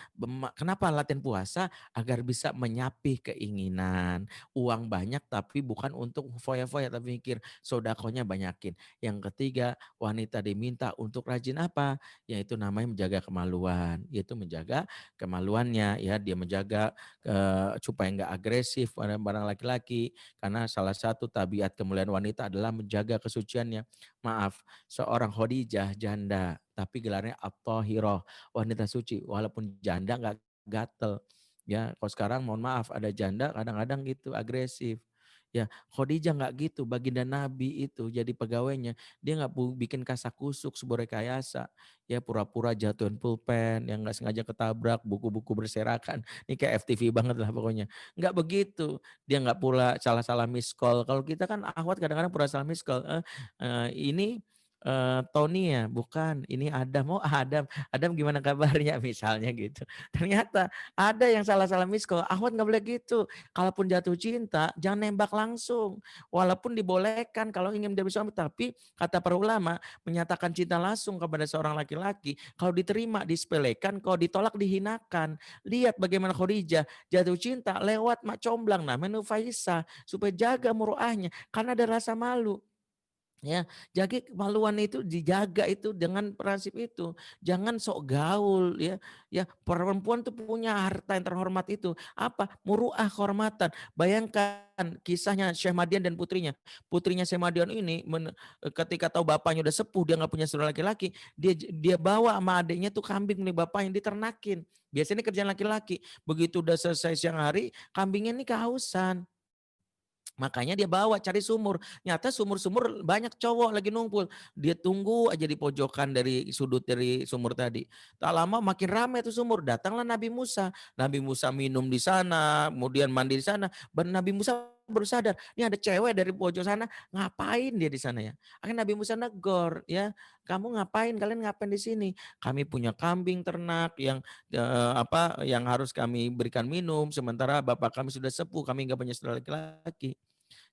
kenapa latihan puasa agar bisa menyapih keinginan. Uang banyak tapi bukan untuk foya-foya tapi mikir sodakonya banyakin. Yang ketiga wanita diminta untuk rajin apa? Yaitu namanya menjaga kemaluan. Yaitu menjaga kemaluannya ya. Dia menjaga supaya nggak agresif pada barang laki-laki. Karena salah satu tabiat kemuliaan wanita adalah menjaga kesuciannya. Maaf, seorang Khadijah janda, tapi gelarnya At-Thahirah, wanita suci. Walaupun janda nggak gatel. Ya, kalau sekarang mohon maaf ada janda kadang-kadang gitu agresif. Ya, Khadijah nggak gitu, baginda Nabi itu jadi pegawainya. Dia nggak bikin kasak-kusuk, sebuah rekayasa. Ya, pura-pura jatuhin pulpen, yang nggak sengaja ketabrak, buku-buku berserakan. Ini kayak FTV banget lah pokoknya. Nggak begitu. Dia nggak pula salah-salah miss call. Kalau kita kan ahwat kadang-kadang pura salah miss call. Ini Tony ya? Bukan, ini Adam. Oh Adam, Adam gimana kabarnya misalnya gitu. Ternyata ada yang salah-salah miss call. Ahwat nggak boleh gitu. Kalaupun jatuh cinta, jangan nembak langsung. Walaupun dibolehkan kalau ingin menjadi suami, tapi kata para ulama menyatakan cinta langsung kepada seorang laki-laki, kalau diterima disepelekan, kalau ditolak dihinakan. Lihat bagaimana Khadijah jatuh cinta lewat mak comblang namanya Nufaisah supaya jaga muruahnya karena ada rasa malu. Ya, jadi kemaluan itu dijaga itu dengan prinsip itu. Jangan sok gaul ya. Ya, perempuan tuh punya harta yang terhormat itu. Apa? Muruah kehormatan. Bayangkan kisahnya Syekh Madian dan putrinya. Putrinya Syekh Madian ini ketika tahu bapaknya udah sepuh, dia nggak punya saudara laki-laki, dia bawa sama adiknya tuh kambing milik bapaknya diternakin. Biasanya kerjaan laki-laki. Begitu udah selesai siang hari, kambingnya ini kehausan. Makanya dia bawa cari sumur. Nyata sumur-sumur banyak cowok lagi numpul. Dia tunggu aja di pojokan dari sudut dari sumur tadi. Tak lama makin ramai tuh sumur. Datanglah Nabi Musa. Nabi Musa minum di sana, kemudian mandi di sana. Nabi Musa baru sadar, ini ada cewek dari pojok sana, ngapain dia di sana ya? Akhirnya Nabi Musa negor, ya, kamu ngapain? Kalian ngapain di sini? Kami punya kambing ternak yang harus kami berikan minum, sementara bapak kami sudah sepuh, kami nggak punya saudara laki-laki.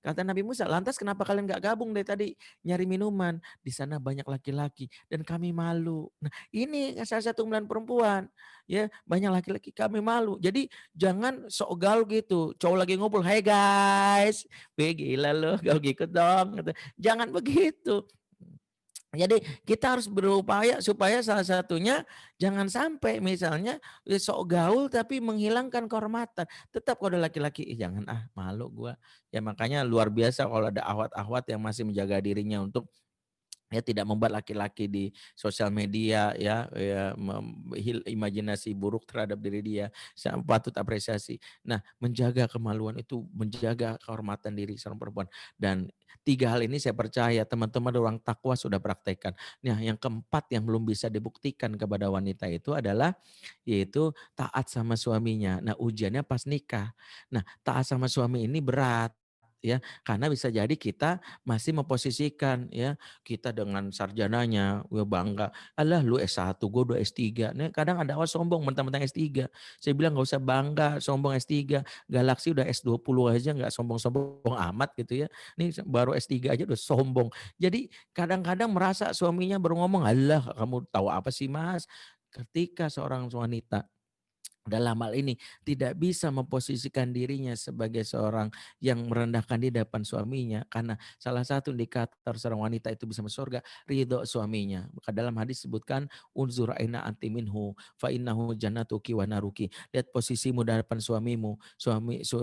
Kata Nabi Musa, lantas kenapa kalian gak gabung dari tadi nyari minuman? Di sana banyak laki-laki dan kami malu. Nah ini salah satu kemuliaan perempuan. Ya banyak laki-laki kami malu. Jadi jangan sok gaul gitu. Cowok lagi ngumpul, hey guys. Gila lo, gaul ikut dong. Jangan begitu. Jadi kita harus berupaya supaya salah satunya jangan sampai misalnya sok gaul tapi menghilangkan kehormatan. Tetap kalau ada laki-laki, jangan malu gua. Ya makanya luar biasa kalau ada ahwat-ahwat yang masih menjaga dirinya untuk tidak membuat laki-laki di sosial media imajinasi buruk terhadap diri dia. Patut apresiasi. Nah, menjaga kemaluan itu menjaga kehormatan diri seorang perempuan. Dan 3 hal ini saya percaya teman-teman orang takwa sudah praktekkan. Nah, yang keempat yang belum bisa dibuktikan kepada wanita itu adalah yaitu taat sama suaminya. Nah, ujiannya pas nikah. Nah, taat sama suami ini berat ya, karena bisa jadi kita masih memposisikan ya, kita dengan sarjananya, gue bangga, alah lu S1, gue udah S3. Nih kadang ada awal sombong mentang-mentang S3. Saya bilang gak usah bangga sombong S3. Galaksi udah S20 aja gak sombong-sombong amat gitu ya. Ini baru S3 aja udah sombong. Jadi kadang-kadang merasa suaminya baru ngomong, alah kamu tahu apa sih mas? Ketika seorang wanita dalam hal ini tidak bisa memposisikan dirinya sebagai seorang yang merendahkan di depan suaminya, karena salah satu indikator seorang wanita itu bisa masuk surga ridho suaminya. Maka dalam hadis sebutkan unzur aina anti minhu fa innahu jannatuki wa naruki. Lihat posisimu di hadapan suamimu,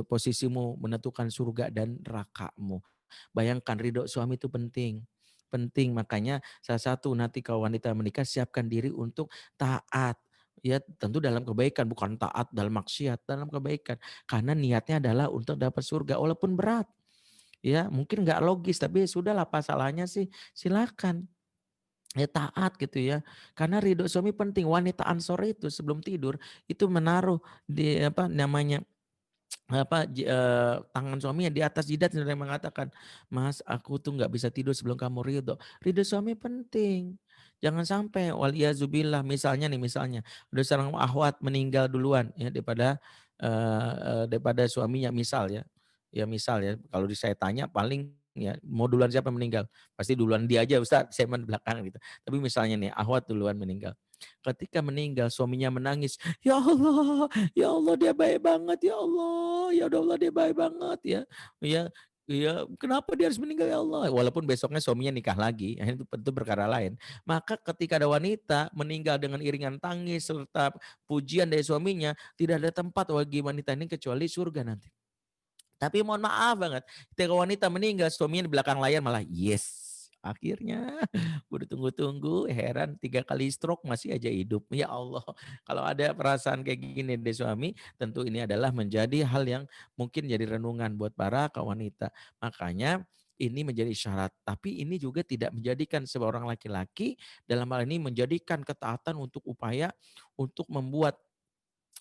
posisimu menentukan surga dan nerakamu. Bayangkan ridho suami itu penting. Penting, makanya salah satu nanti kalau wanita menikah siapkan diri untuk taat. Ya tentu dalam kebaikan, bukan taat dalam maksiat, dalam kebaikan. Karena niatnya adalah untuk dapat surga walaupun berat. Ya mungkin nggak logis, tapi sudahlah apa salahnya sih, silakan. Ya taat gitu ya. Karena ridho suami penting. Wanita Ansor itu sebelum tidur itu menaruh di apa namanya tangan suaminya di atas jidat dan mengatakan, "Mas, aku tuh nggak bisa tidur sebelum kamu ridho." Ridho suami penting. Jangan sampai waliyazubillah misalnya udah seorang akhwat meninggal duluan ya daripada suaminya misal ya. Ya misal ya, kalau saya tanya paling ya mau duluan siapa yang meninggal? Pasti duluan dia aja Ustaz, saya di belakang gitu. Tapi misalnya nih akhwat duluan meninggal. Ketika meninggal suaminya menangis, "Ya Allah, ya Allah dia baik banget ya Allah, ya Allah dia baik banget ya." Ya, ya kenapa dia harus meninggal ya Allah? Walaupun besoknya suaminya nikah lagi, itu perkara lain. Maka ketika ada wanita meninggal dengan iringan tangis serta pujian dari suaminya, tidak ada tempat bagi wanita ini kecuali surga nanti. Tapi mohon maaf banget, ketika wanita meninggal suaminya di belakang layar malah yes. Akhirnya udah tunggu-tunggu heran 3 kali stroke masih aja hidup. Ya Allah, kalau ada perasaan kayak gini dari suami, tentu ini adalah menjadi hal yang mungkin jadi renungan buat para wanita. Makanya ini menjadi syarat. Tapi ini juga tidak menjadikan seorang laki-laki dalam hal ini menjadikan ketaatan untuk upaya untuk membuat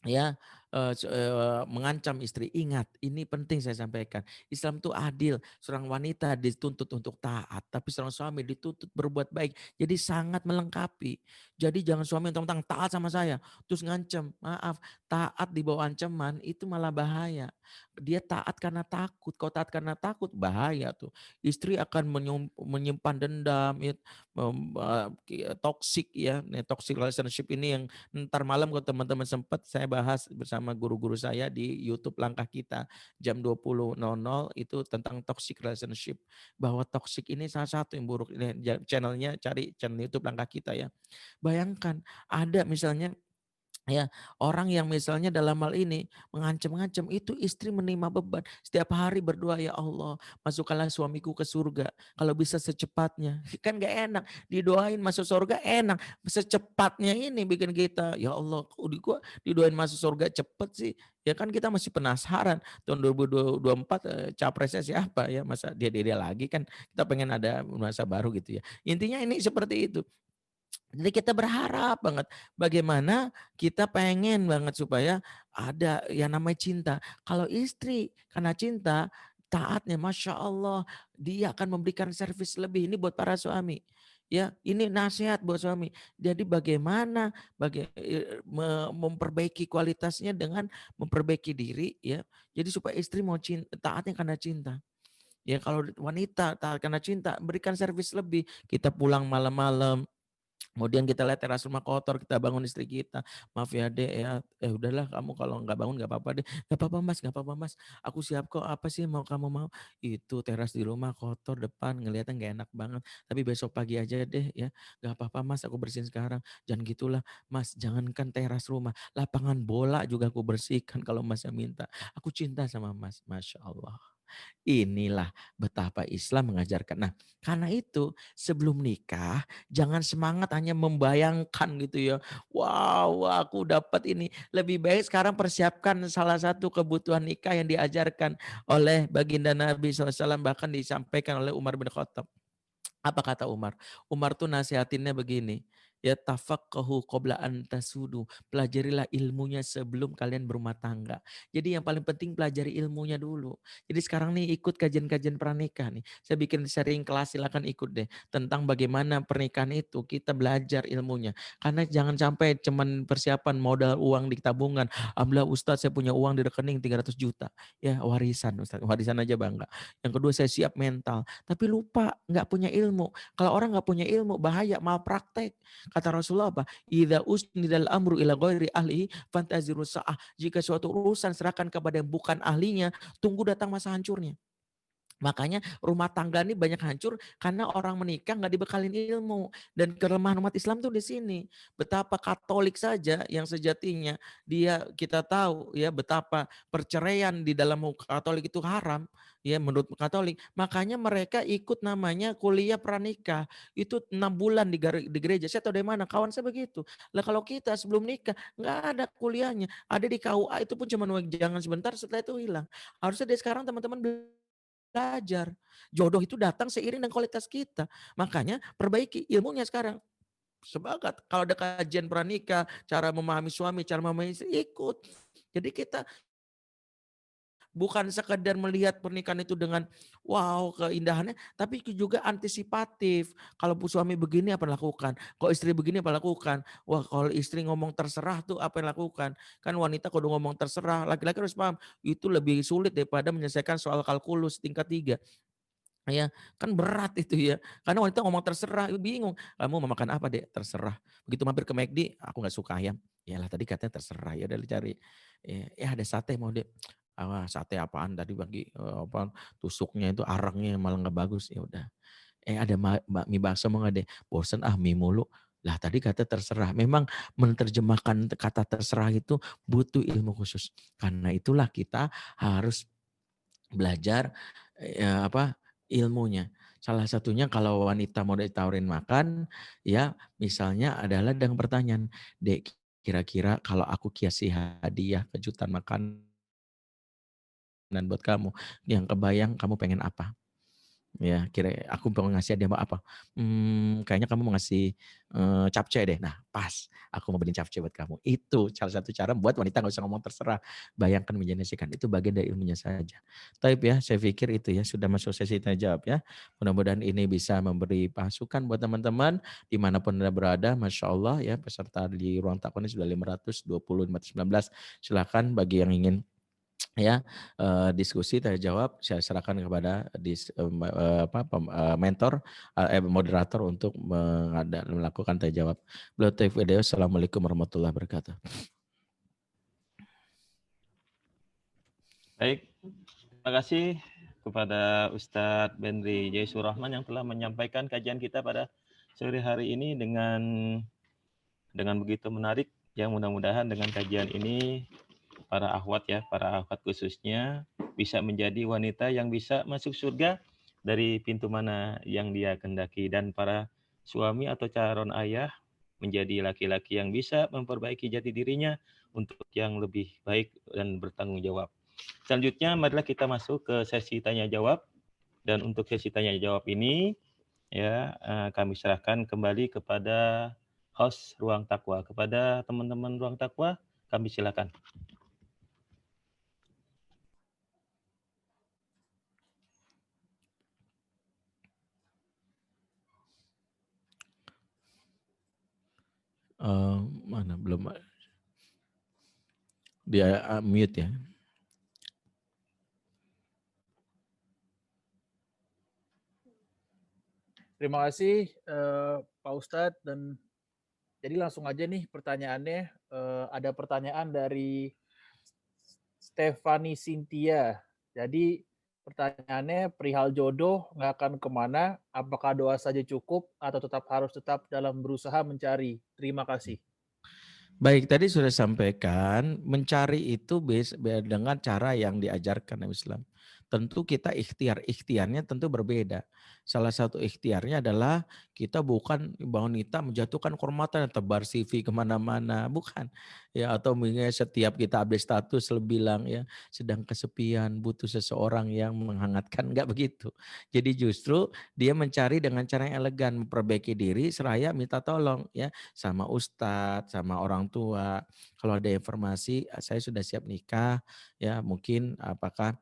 ya mengancam istri. Ingat, ini penting saya sampaikan. Islam itu adil. Seorang wanita dituntut untuk taat, tapi seorang suami dituntut berbuat baik. Jadi sangat melengkapi. Jadi jangan suami tentang taat sama saya, terus ngancam. Maaf, taat di bawah ancaman itu malah bahaya. Dia taat karena takut. Kalau taat karena takut bahaya tuh. Istri akan menyimpan dendam, toxic ya. Toxic relationship ini yang ntar malam kalau teman-teman sempat saya bahas bersama guru-guru saya di YouTube Langkah Kita jam 20.00 itu tentang toxic relationship. Bahwa toxic ini salah satu yang buruk. Ini channelnya cari channel YouTube Langkah Kita ya. Bayangkan ada misalnya ya, orang yang misalnya dalam hal ini mengancam-ngancam itu istri menerima beban. Setiap hari berdoa, "Ya Allah, masukkanlah suamiku ke surga. Kalau bisa secepatnya." Kan gak enak. Didoain masuk surga enak. Secepatnya ini bikin kita, "Ya Allah, kok didoain masuk surga cepet sih?" Ya kan kita masih penasaran. Tahun 2024 capresnya siapa ya? Masa dia lagi kan kita pengen ada nuansa baru gitu ya. Intinya ini seperti itu. Jadi kita berharap banget bagaimana kita pengen banget supaya ada yang namanya cinta. Kalau istri karena cinta taatnya Masya Allah dia akan memberikan servis lebih. Ini buat para suami. Ya, ini nasihat buat suami. Jadi bagaimana memperbaiki kualitasnya dengan memperbaiki diri ya. Jadi supaya istri mau taatnya karena cinta. Ya kalau wanita taat karena cinta berikan servis lebih. Kita pulang malam-malam kemudian kita lihat teras rumah kotor, kita bangun istri kita. "Maaf ya dek ya, udahlah kamu kalau nggak bangun nggak apa-apa deh." "Nggak apa-apa mas, nggak apa-apa mas. Aku siap kok, apa sih mau kamu mau?" "Itu teras di rumah kotor depan, ngeliatnya nggak enak banget. Tapi besok pagi aja deh ya." "Nggak apa-apa mas, aku bersihin sekarang." "Jangan gitulah mas, jangankan teras rumah, lapangan bola juga aku bersihkan kalau mas yang minta. Aku cinta sama mas." Masya Allah. Inilah betapa Islam mengajarkan. Nah, karena itu sebelum nikah jangan semangat hanya membayangkan gitu ya. Wow, aku dapat ini. Lebih baik sekarang persiapkan salah satu kebutuhan nikah yang diajarkan oleh baginda Nabi SAW bahkan disampaikan oleh Umar bin Khattab. Apa kata Umar? Umar tuh nasihatinnya begini, ya tafaqahu qabla an tasudu. Pelajarilah ilmunya sebelum kalian berumah tangga. Jadi yang paling penting pelajari ilmunya dulu. Jadi sekarang nih ikut kajian-kajian pranikah nih. Saya bikin sharing kelas silakan ikut deh tentang bagaimana pernikahan itu kita belajar ilmunya. Karena jangan sampai cuman persiapan modal uang di tabungan. Alhamdulillah Ustadz saya punya uang di rekening 300 juta. Ya warisan Ustadz, warisan aja bangga. Yang kedua saya siap mental. Tapi lupa nggak punya ilmu. Kalau orang nggak punya ilmu bahaya malpraktek. Kata Rasulullah apa? Idza usnidal amru ila ghairi ahlihi fantaziru sa'ah. Jika suatu urusan serahkan kepada yang bukan ahlinya, tunggu datang masa hancurnya. Makanya rumah tangga ini banyak hancur karena orang menikah nggak dibekalin ilmu. Dan kelemahan umat Islam tuh di sini. Betapa Katolik saja yang sejatinya kita tahu ya betapa perceraian di dalam Katolik itu haram ya menurut Katolik. Makanya mereka ikut namanya kuliah pranikah. Itu 6 bulan di gereja. Saya tahu dari mana kawan saya begitu. Lah kalau kita sebelum nikah nggak ada kuliahnya. Ada di KUA itu pun cuma jangan sebentar setelah itu hilang. Harusnya dari sekarang teman-teman belajar. Jodoh itu datang seiring dengan kualitas kita. Makanya perbaiki ilmunya sekarang. Semangat. Kalau ada kajian pranikah, cara memahami suami, cara memahami istri, ikut. Jadi kita bukan sekadar melihat pernikahan itu dengan wow keindahannya, tapi juga antisipatif. Kalau suami begini apa yang lakukan? Kalau istri begini apa yang lakukan? Wah kalau istri ngomong terserah tuh apa yang lakukan? Kan wanita kalau ngomong terserah, laki-laki harus paham. Itu lebih sulit daripada menyelesaikan soal kalkulus tingkat 3. Ya, kan berat itu ya. Karena wanita ngomong terserah, bingung. Kamu mau makan apa, Dek? Terserah. Begitu mampir ke McD, aku nggak suka ayam. Yalah tadi katanya terserah, ya udah dicari. Ada sate mau, Dek. Sate apaan tadi bagi apa tusuknya itu arangnya malah nggak bagus. Ya udah. Ada mie bakso mau nggak, Dek? Bosen mie mulu. Lah tadi kata terserah. Memang menerjemahkan kata terserah itu butuh ilmu khusus. Karena itulah kita harus belajar ilmunya. Salah satunya kalau wanita mau ditawarin makan, ya misalnya adalah dengan pertanyaan, Dek kira-kira kalau aku kasih hadiah kejutan makanan buat kamu, yang kebayang kamu pengen apa? Ya, aku mau ngasih hadiah apa? Kayaknya kamu mau ngasih capcay deh. Nah, pas. Aku mau beliin capcay buat kamu. Itu salah satu cara buat wanita nggak usah ngomong terserah. Bayangkan menjadikan itu bagian dari ilmunya saja. Tapi ya, saya pikir itu ya sudah masuk sesi tanya jawab ya. Mudah-mudahan ini bisa memberi masukan buat teman-teman dimanapun Anda berada. Masya Allah ya peserta di ruang takwa ini sudah 520, 519. Silakan bagi yang ingin diskusi tanya jawab saya serahkan kepada mentor moderator untuk melakukan tanya jawab. Beliau video. Assalamualaikum warahmatullahi wabarakatuh. Baik, terima kasih kepada Ustadz Benri Jaisur Rahman yang telah menyampaikan kajian kita pada sore hari ini dengan begitu menarik. Yang mudah-mudahan dengan kajian ini para akhwat khususnya bisa menjadi wanita yang bisa masuk surga dari pintu mana yang dia kendaki, dan para suami atau calon ayah menjadi laki-laki yang bisa memperbaiki jati dirinya untuk yang lebih baik dan bertanggung jawab. Selanjutnya marilah kita masuk ke sesi tanya jawab, dan untuk sesi tanya jawab ini kami serahkan kembali kepada host Ruang Takwa. Kepada teman-teman Ruang Takwa, kami silakan. Mana belum dia mute ya. Terima kasih Pak Ustadz, dan jadi langsung aja nih pertanyaannya. Ada pertanyaan dari Stefani Cynthia. Jadi pertanyaannya perihal jodoh nggak akan kemana, apakah doa saja cukup atau harus tetap dalam berusaha mencari? Terima kasih. Baik, tadi sudah sampaikan mencari itu dengan cara yang diajarkan Islam. Tentu kita ikhtiarnya tentu berbeda. Salah satu ikhtiarnya adalah kita bukan wanita menjatuhkan kehormatan tebar CV kemana-mana, bukan. Ya atau mungkin setiap kita update status bilang ya sedang kesepian butuh seseorang yang menghangatkan, enggak begitu. Jadi justru dia mencari dengan cara yang elegan, memperbaiki diri seraya minta tolong ya sama ustadz, sama orang tua. Kalau ada informasi saya sudah siap nikah ya mungkin apakah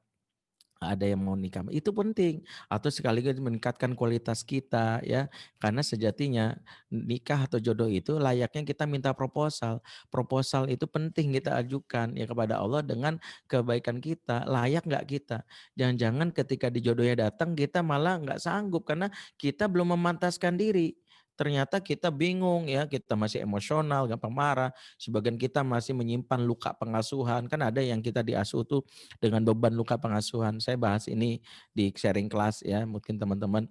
ada yang mau nikah, itu penting. Atau sekaligus meningkatkan kualitas kita ya. Karena sejatinya nikah atau jodoh itu layaknya kita minta proposal. Proposal itu penting kita ajukan ya kepada Allah dengan kebaikan kita. Layak nggak kita? Jangan-jangan ketika dijodohnya datang kita malah nggak sanggup karena kita belum memantaskan diri. ternyata kita bingung ya, kita masih emosional, gampang marah, sebagian kita masih menyimpan luka pengasuhan, kan ada yang kita diasuh tuh dengan beban luka pengasuhan. Saya bahas ini di sharing kelas ya, mungkin teman-teman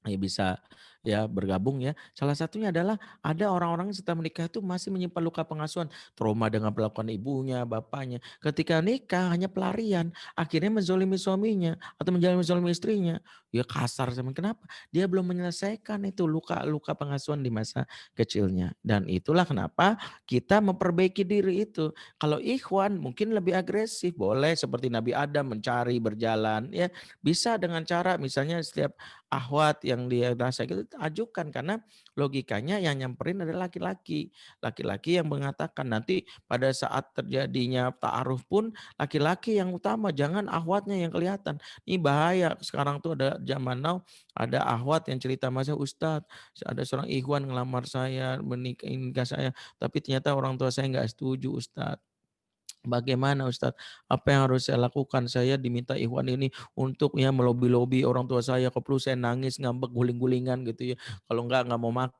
ya bisa ya bergabung ya. Salah satunya adalah ada orang-orang setelah menikah itu masih menyimpan luka pengasuhan, trauma dengan perlakuan ibunya, bapaknya. Ketika nikah hanya pelarian, akhirnya menzolimi suaminya atau menzolimi istrinya. Ya kasar sama kenapa? Dia belum menyelesaikan itu luka-luka pengasuhan di masa kecilnya. Dan itulah kenapa kita memperbaiki diri itu. Kalau ikhwan mungkin lebih agresif, boleh seperti Nabi Adam mencari berjalan ya. Bisa dengan cara misalnya setiap ahwat yang dia rasa itu ajukan karena logikanya yang nyamperin adalah laki-laki. Laki-laki yang mengatakan nanti pada saat terjadinya ta'aruf pun laki-laki yang utama, jangan ahwatnya yang kelihatan. Ini bahaya. Sekarang tuh ada zaman now ada ahwat yang cerita masa Ustadz, ada seorang ikhwan ngelamar saya, menikah saya, tapi ternyata orang tua saya nggak setuju Ustadz. Bagaimana Ustadz? Apa yang harus saya lakukan? Saya diminta ikhwan ini untuk ya melobi-lobi orang tua saya. Kalau perlu saya nangis, ngambek, guling-gulingan gitu ya. Kalau nggak mau makan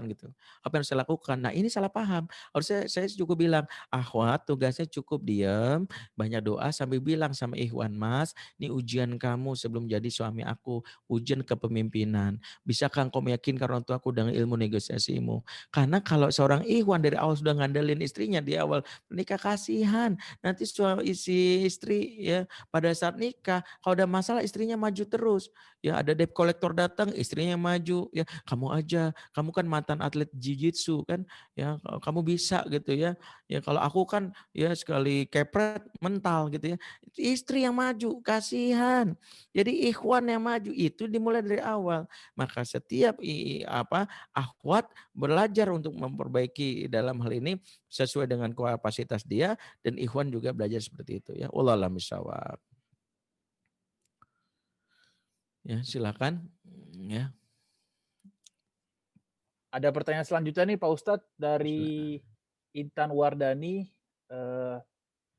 gitu. Apa yang harus saya lakukan? Nah ini salah paham. Harusnya saya cukup bilang, akhwat tugasnya cukup diam, banyak doa sambil bilang sama ikhwan, Mas, ini ujian kamu sebelum jadi suami aku, ujian kepemimpinan. Bisakah engkau meyakinkan orang tua aku dengan ilmu negosiasimu? Karena kalau seorang ikhwan dari awal sudah ngandelin istrinya di awal nikah, kasihan. Nanti si istri ya pada saat nikah, kalau ada masalah istrinya maju terus. Ya ada debt collector datang, istrinya maju. Ya kamu aja, kamu kan mantan atlet jiu-jitsu kan, ya kamu bisa gitu ya. Ya kalau aku kan ya sekali kepret mental gitu ya. Istri yang maju, kasihan. Jadi ikhwan yang maju itu dimulai dari awal. Maka setiap akhwat belajar untuk memperbaiki dalam hal ini sesuai dengan kapasitas dia dan ikhwan juga belajar seperti itu ya. Wallahu a'lam bishawab. Ya, silakan. Ya. Ada pertanyaan selanjutnya nih Pak Ustadz dari Intan Wardani.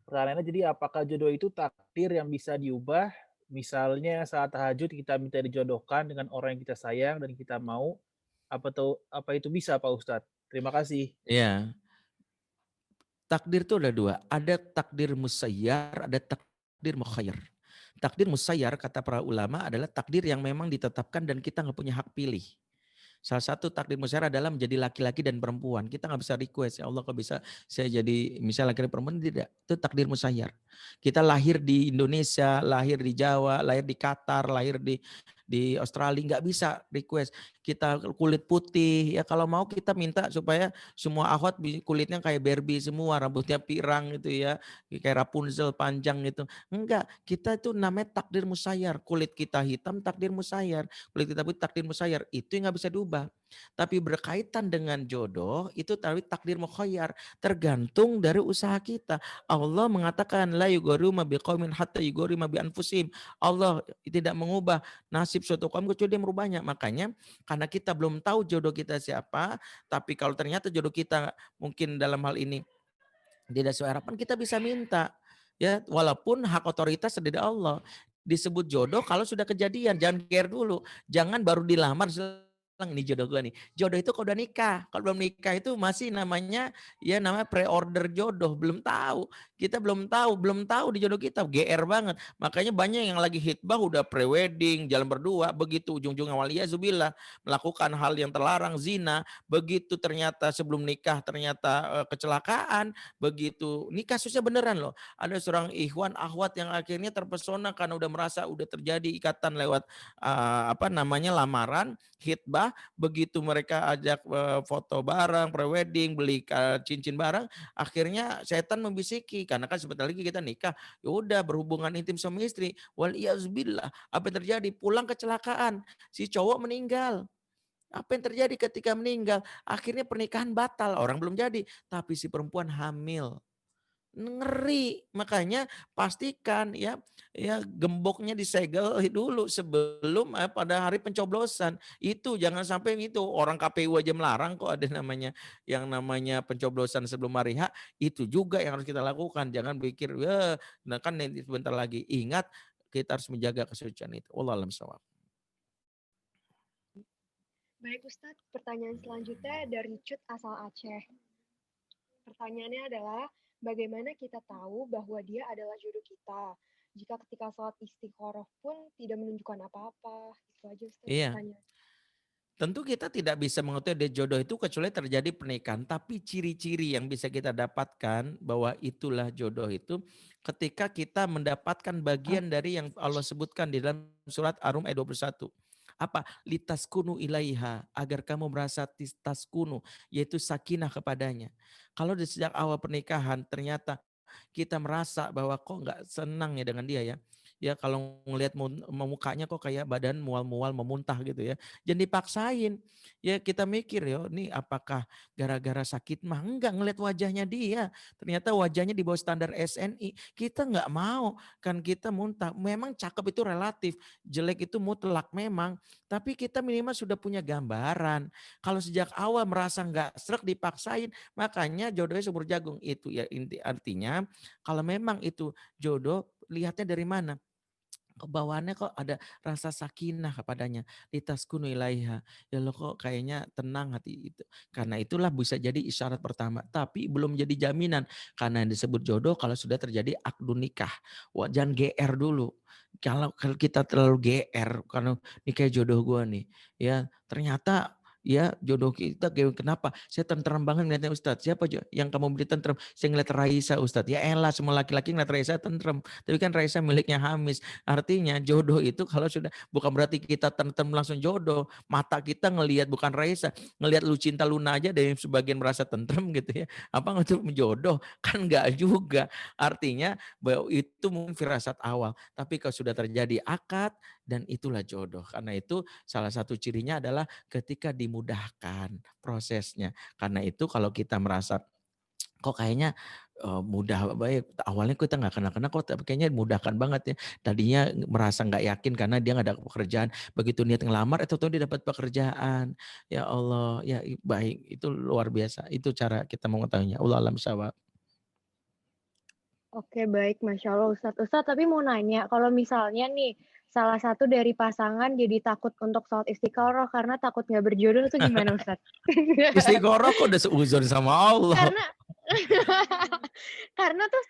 Pertanyaannya jadi apakah jodoh itu takdir yang bisa diubah? Misalnya saat tahajud kita minta dijodohkan dengan orang yang kita sayang dan kita mau. Apa itu bisa Pak Ustadz? Terima kasih. Ya. Takdir itu ada dua. Ada takdir musayyar, ada takdir mukhayyar. Takdir musayyar kata para ulama adalah takdir yang memang ditetapkan dan kita nggak punya hak pilih. Salah satu takdir musayyar adalah menjadi laki-laki dan perempuan. Kita nggak bisa request, ya Allah kok bisa saya jadi misalnya laki-laki perempuan, tidak. Itu takdir musayyar. Kita lahir di Indonesia, lahir di Jawa, lahir di Qatar, lahir di Australia, nggak bisa request. Kita kulit putih, ya kalau mau kita minta supaya semua akhwat kulitnya kayak Barbie semua, rambutnya pirang gitu ya, kayak Rapunzel panjang gitu. Enggak, kita itu namanya takdir musayyar. Kulit kita hitam, takdir musayyar. Kulit kita putih, takdir musayyar. Itu yang nggak bisa diubah. Tapi berkaitan dengan jodoh, itu takdir mukhayyar. Tergantung dari usaha kita. Allah mengatakan, la yughrimu biqaumin hatta yughrimu bi anfusihim. Allah tidak mengubah nasib suatu kaum kecuali dia merubahnya. Makanya karena kita belum tahu jodoh kita siapa, tapi kalau ternyata jodoh kita mungkin dalam hal ini tidak sesuai harapan, kita bisa minta. Ya, walaupun hak otoritas ada di Allah. Disebut jodoh kalau sudah kejadian, jangan care dulu. Jangan baru dilamar ini jodoh gue nih. Jodoh itu kalau udah nikah. Kalau belum nikah itu masih namanya pre-order jodoh, belum tahu. Kita belum tahu di jodoh kita, GR banget. Makanya banyak yang lagi hitbah udah pre-wedding, jalan berdua, begitu ujung-ujungnya waliyazubillah melakukan hal yang terlarang, zina, begitu ternyata sebelum nikah ternyata kecelakaan, begitu nikah kasusnya beneran loh. Ada seorang ikhwan akhwat yang akhirnya terpesona karena udah merasa udah terjadi ikatan lewat lamaran, hitbah, begitu mereka ajak foto bareng, prewedding, beli cincin bareng, akhirnya setan membisiki karena kan sebentar lagi kita nikah, ya udah berhubungan intim suami istri, wal iyazbillah, apa yang terjadi? Pulang kecelakaan, si cowok meninggal. Apa yang terjadi ketika meninggal? Akhirnya pernikahan batal, orang belum jadi, tapi si perempuan hamil. Ngeri, makanya pastikan ya gemboknya disegel dulu sebelum pada hari pencoblosan. Itu jangan sampai itu orang KPU aja melarang kok ada yang namanya pencoblosan sebelum hari H. Itu juga yang harus kita lakukan. Jangan pikir nah kan sebentar lagi. Ingat kita harus menjaga kesucian itu. Wallahu a'lam bishawab. Baik Ustadz, pertanyaan selanjutnya dari Cut asal Aceh. Pertanyaannya adalah, bagaimana kita tahu bahwa dia adalah jodoh kita? Jika ketika sholat istiqoroh pun tidak menunjukkan apa-apa. Itu aja Ustadz Iya. pertanyaan. Tentu kita tidak bisa mengetahui dia jodoh itu kecuali terjadi pernikahan. Tapi ciri-ciri yang bisa kita dapatkan bahwa itulah jodoh itu ketika kita mendapatkan bagian dari yang Allah sebutkan di dalam surat Ar-Rum ayat 21. Apa? Litaskunu ilaiha, agar kamu merasa taskunu, yaitu sakinah kepadanya. Kalau di sejak awal pernikahan ternyata kita merasa bahwa kok nggak senang ya dengan dia ya. Ya kalau ngelihat mukanya kok kayak badan mual-mual memuntah gitu ya. Jangan dipaksain. Ya kita mikir ya, ini apakah gara-gara sakit mah? Enggak, ngelihat wajahnya dia. Ternyata wajahnya di bawah standar SNI. Kita nggak mau kan kita muntah. Memang cakep itu relatif, jelek itu mutlak memang. Tapi kita minimal sudah punya gambaran. Kalau sejak awal merasa nggak srek dipaksain, makanya jodohnya subur jagung. Itu ya artinya kalau memang itu jodoh, lihatnya dari mana? Kebawaannya kok ada rasa sakinah kepadanya, litaskunu ilaiha. Ya lo kok kayaknya tenang hati itu. Karena itulah bisa jadi isyarat pertama, tapi belum jadi jaminan. Karena yang disebut jodoh kalau sudah terjadi akdu nikah. Wah, jangan GR dulu. Kalau kita terlalu GR karena ini kayak jodoh gua nih, ya ternyata ya jodoh kita kenapa? Saya tenteram banget ngeliatnya Ustadz. Siapa yang kamu beri tenteram? Saya ngeliat Raisa Ustadz. Ya elah semua laki-laki ngeliat Raisa tenteram. Tapi kan Raisa miliknya Hamis. Artinya jodoh itu kalau sudah bukan berarti kita tenteram langsung jodoh. Mata kita ngelihat bukan Raisa. Ngelihat Lu Cinta Luna aja dari sebagian merasa tenteram gitu ya. Apa untuk menjodoh? Kan enggak juga. Artinya bahwa itu mungkin firasat awal. Tapi kalau sudah terjadi akad dan itulah jodoh. Karena itu salah satu cirinya adalah ketika dimudahkan prosesnya. Karena itu kalau kita merasa kok kayaknya mudah baik awalnya kita nggak kenal-kenal kok tapi kayaknya mudahkan banget ya. Tadinya merasa nggak yakin karena dia nggak ada pekerjaan. Begitu niat ngelamar itu tuh dia dapat pekerjaan. Ya Allah, ya baik itu luar biasa. Itu cara kita mengetahuinya. Allah alam sawab. Oke, baik. Masya Allah, Ustadz. Ustadz, tapi mau nanya, kalau misalnya nih, salah satu dari pasangan jadi takut untuk sholat istiqoroh karena takut nggak berjodoh, itu gimana, Ustadz? Istiqoroh kok udah seuzon sama Allah. Karena karena tuh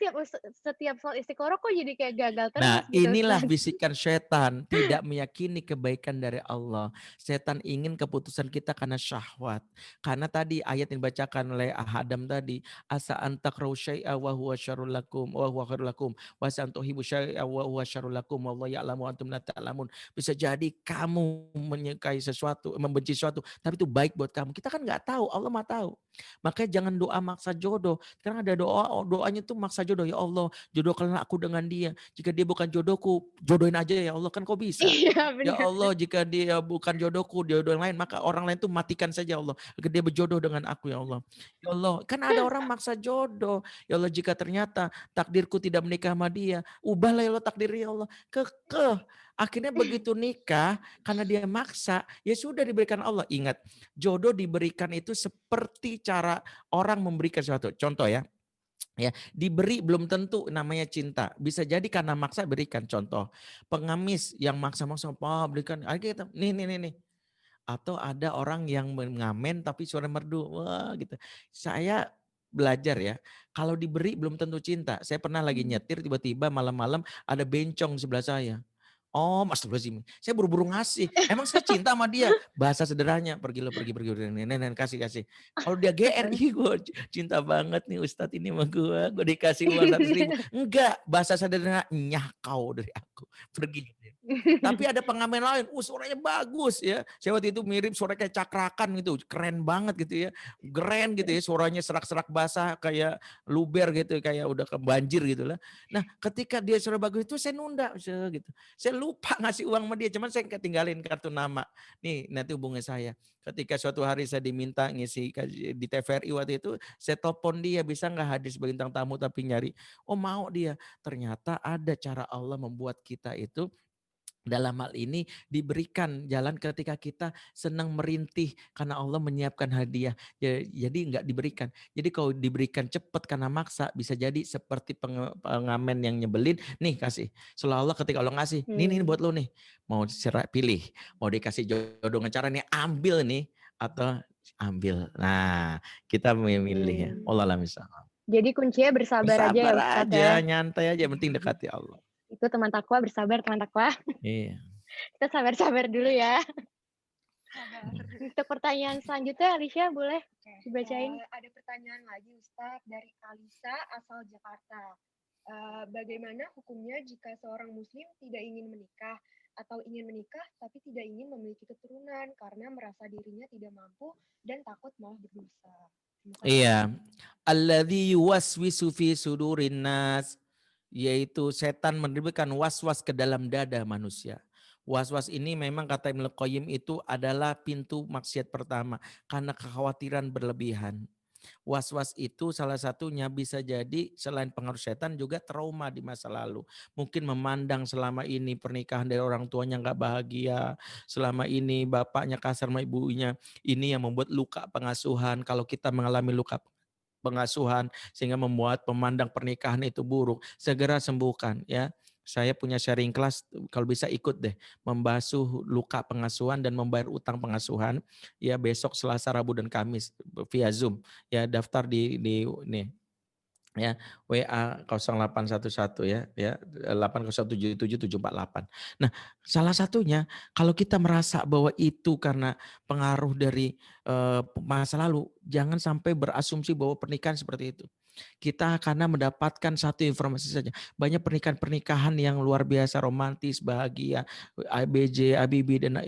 setiap sholat istiqoroh kok jadi kayak gagal terus Nah, gitu, inilah Ustadz. bisikan setan, tidak meyakini kebaikan dari Allah. Setan ingin keputusan kita karena syahwat. Karena tadi ayat yang dibacakan oleh Adam tadi, asa antakrahu syai'a wa huwa syarrul lakum wa huwa khairul lakum wa asa antuhibu syai'a wa huwa syarrul lakum wallahu ya'lamu wa antum la ta'lamun. Bisa jadi kamu menyukai sesuatu, membenci sesuatu, tapi itu baik buat kamu. Kita kan nggak tahu, Allah mah tahu. Makanya jangan doa maksa jodoh. Sekarang ada doanya tuh maksa jodoh, ya Allah, jodohkanlah aku dengan dia. Jika dia bukan jodohku, jodohin aja ya Allah, kan kok bisa. Iya, Ya benar. Allah, jika dia bukan jodohku, jodoh yang lain, maka orang lain tuh matikan saja ya Allah. Agar dia berjodoh dengan aku ya Allah. Ya Allah, kan ada orang maksa jodoh. Ya Allah, jika ternyata takdirku tidak menikah sama dia, ubahlah ya Allah takdirnya ya Allah. Kekeh. Akhirnya begitu nikah, karena dia maksa, ya sudah diberikan Allah. Ingat, jodoh diberikan itu seperti cara orang memberikan sesuatu. Contoh ya, diberi belum tentu namanya cinta. Bisa jadi karena maksa berikan. Contoh, pengemis yang maksa-maksa, "Pak, berikan." Akhirnya kita, nih. Atau ada orang yang mengamen tapi suara merdu. Wah, gitu. Saya belajar ya, kalau diberi belum tentu cinta. Saya pernah lagi nyetir tiba-tiba malam-malam ada bencong sebelah saya. Oh, astagfirullahaladzim. Saya buru-buru ngasih. Emang saya cinta sama dia. Bahasa sederhananya, pergi lo, pergi. Nenek, kasih. Kalau dia GR, ih gue cinta banget nih Ustadz ini sama gue. Gue dikasih uang 100.000. Enggak, bahasa sederhana, nyah kau dari aku. Pergi. Tapi ada pengamen lain, suaranya bagus ya. Saya waktu itu mirip suara kayak cakrakan gitu, keren banget gitu ya. Keren gitu ya, suaranya serak-serak basah kayak luber gitu, kayak udah ke banjir gitu lah. Nah ketika dia suara bagus itu saya nunda gitu. Saya lupa ngasih uang sama dia, cuman saya ketinggalin kartu nama. Nih nanti hubungi saya. Ketika suatu hari saya diminta ngisi di TVRI waktu itu, saya telepon dia, bisa nggak hadir sebagai bintang tamu tapi nyari. Oh mau dia. Ternyata ada cara Allah membuat kita itu dalam hal ini diberikan jalan ketika kita senang merintih karena Allah menyiapkan hadiah. Jadi enggak diberikan. Jadi kalau diberikan cepat karena maksa bisa jadi seperti pengamen yang nyebelin. Nih kasih. Seolah-olah ketika Allah ngasih, nih buat lo nih. Mau pilih. Mau dikasih jodoh dengan cara nih ambil nih atau ambil. Nah, kita memilih ya. Allah lah misalnya. Jadi kuncinya bersabar aja ya Ustaz ya. Nyantai aja, penting dekati Allah. Itu teman takwa, bersabar teman takwa. Iya. Kita sabar-sabar dulu ya. Untuk pertanyaan selanjutnya, Alicia boleh dibacain? Ada pertanyaan lagi Ustaz dari Alisa asal Jakarta. Bagaimana hukumnya jika seorang muslim tidak ingin menikah atau ingin menikah tapi tidak ingin memiliki keturunan karena merasa dirinya tidak mampu dan takut malah berdosa? Iya. Alladzi yuwaswisu fi sudurin nas, yaitu setan memberikan was-was ke dalam dada manusia. Was-was ini memang kata Ibnu Qayyim itu adalah pintu maksiat pertama karena kekhawatiran berlebihan. Was-was itu salah satunya bisa jadi selain pengaruh setan juga trauma di masa lalu. Mungkin memandang selama ini pernikahan dari orang tuanya nggak bahagia, selama ini bapaknya kasar sama ibunya, ini yang membuat luka pengasuhan. Kalau kita mengalami luka pengasuhan sehingga membuat pemandang pernikahan itu buruk, segera sembuhkan ya. Saya punya sharing kelas, kalau bisa ikut deh, membasuh luka pengasuhan dan membayar utang pengasuhan ya besok Selasa, Rabu dan Kamis via Zoom ya. Daftar di nih ya WA 0811 ya 8077748. Nah, salah satunya kalau kita merasa bahwa itu karena pengaruh dari masa lalu, jangan sampai berasumsi bahwa pernikahan seperti itu. Kita karena mendapatkan satu informasi saja. Banyak pernikahan-pernikahan yang luar biasa romantis, bahagia, ABJ, Habibie dan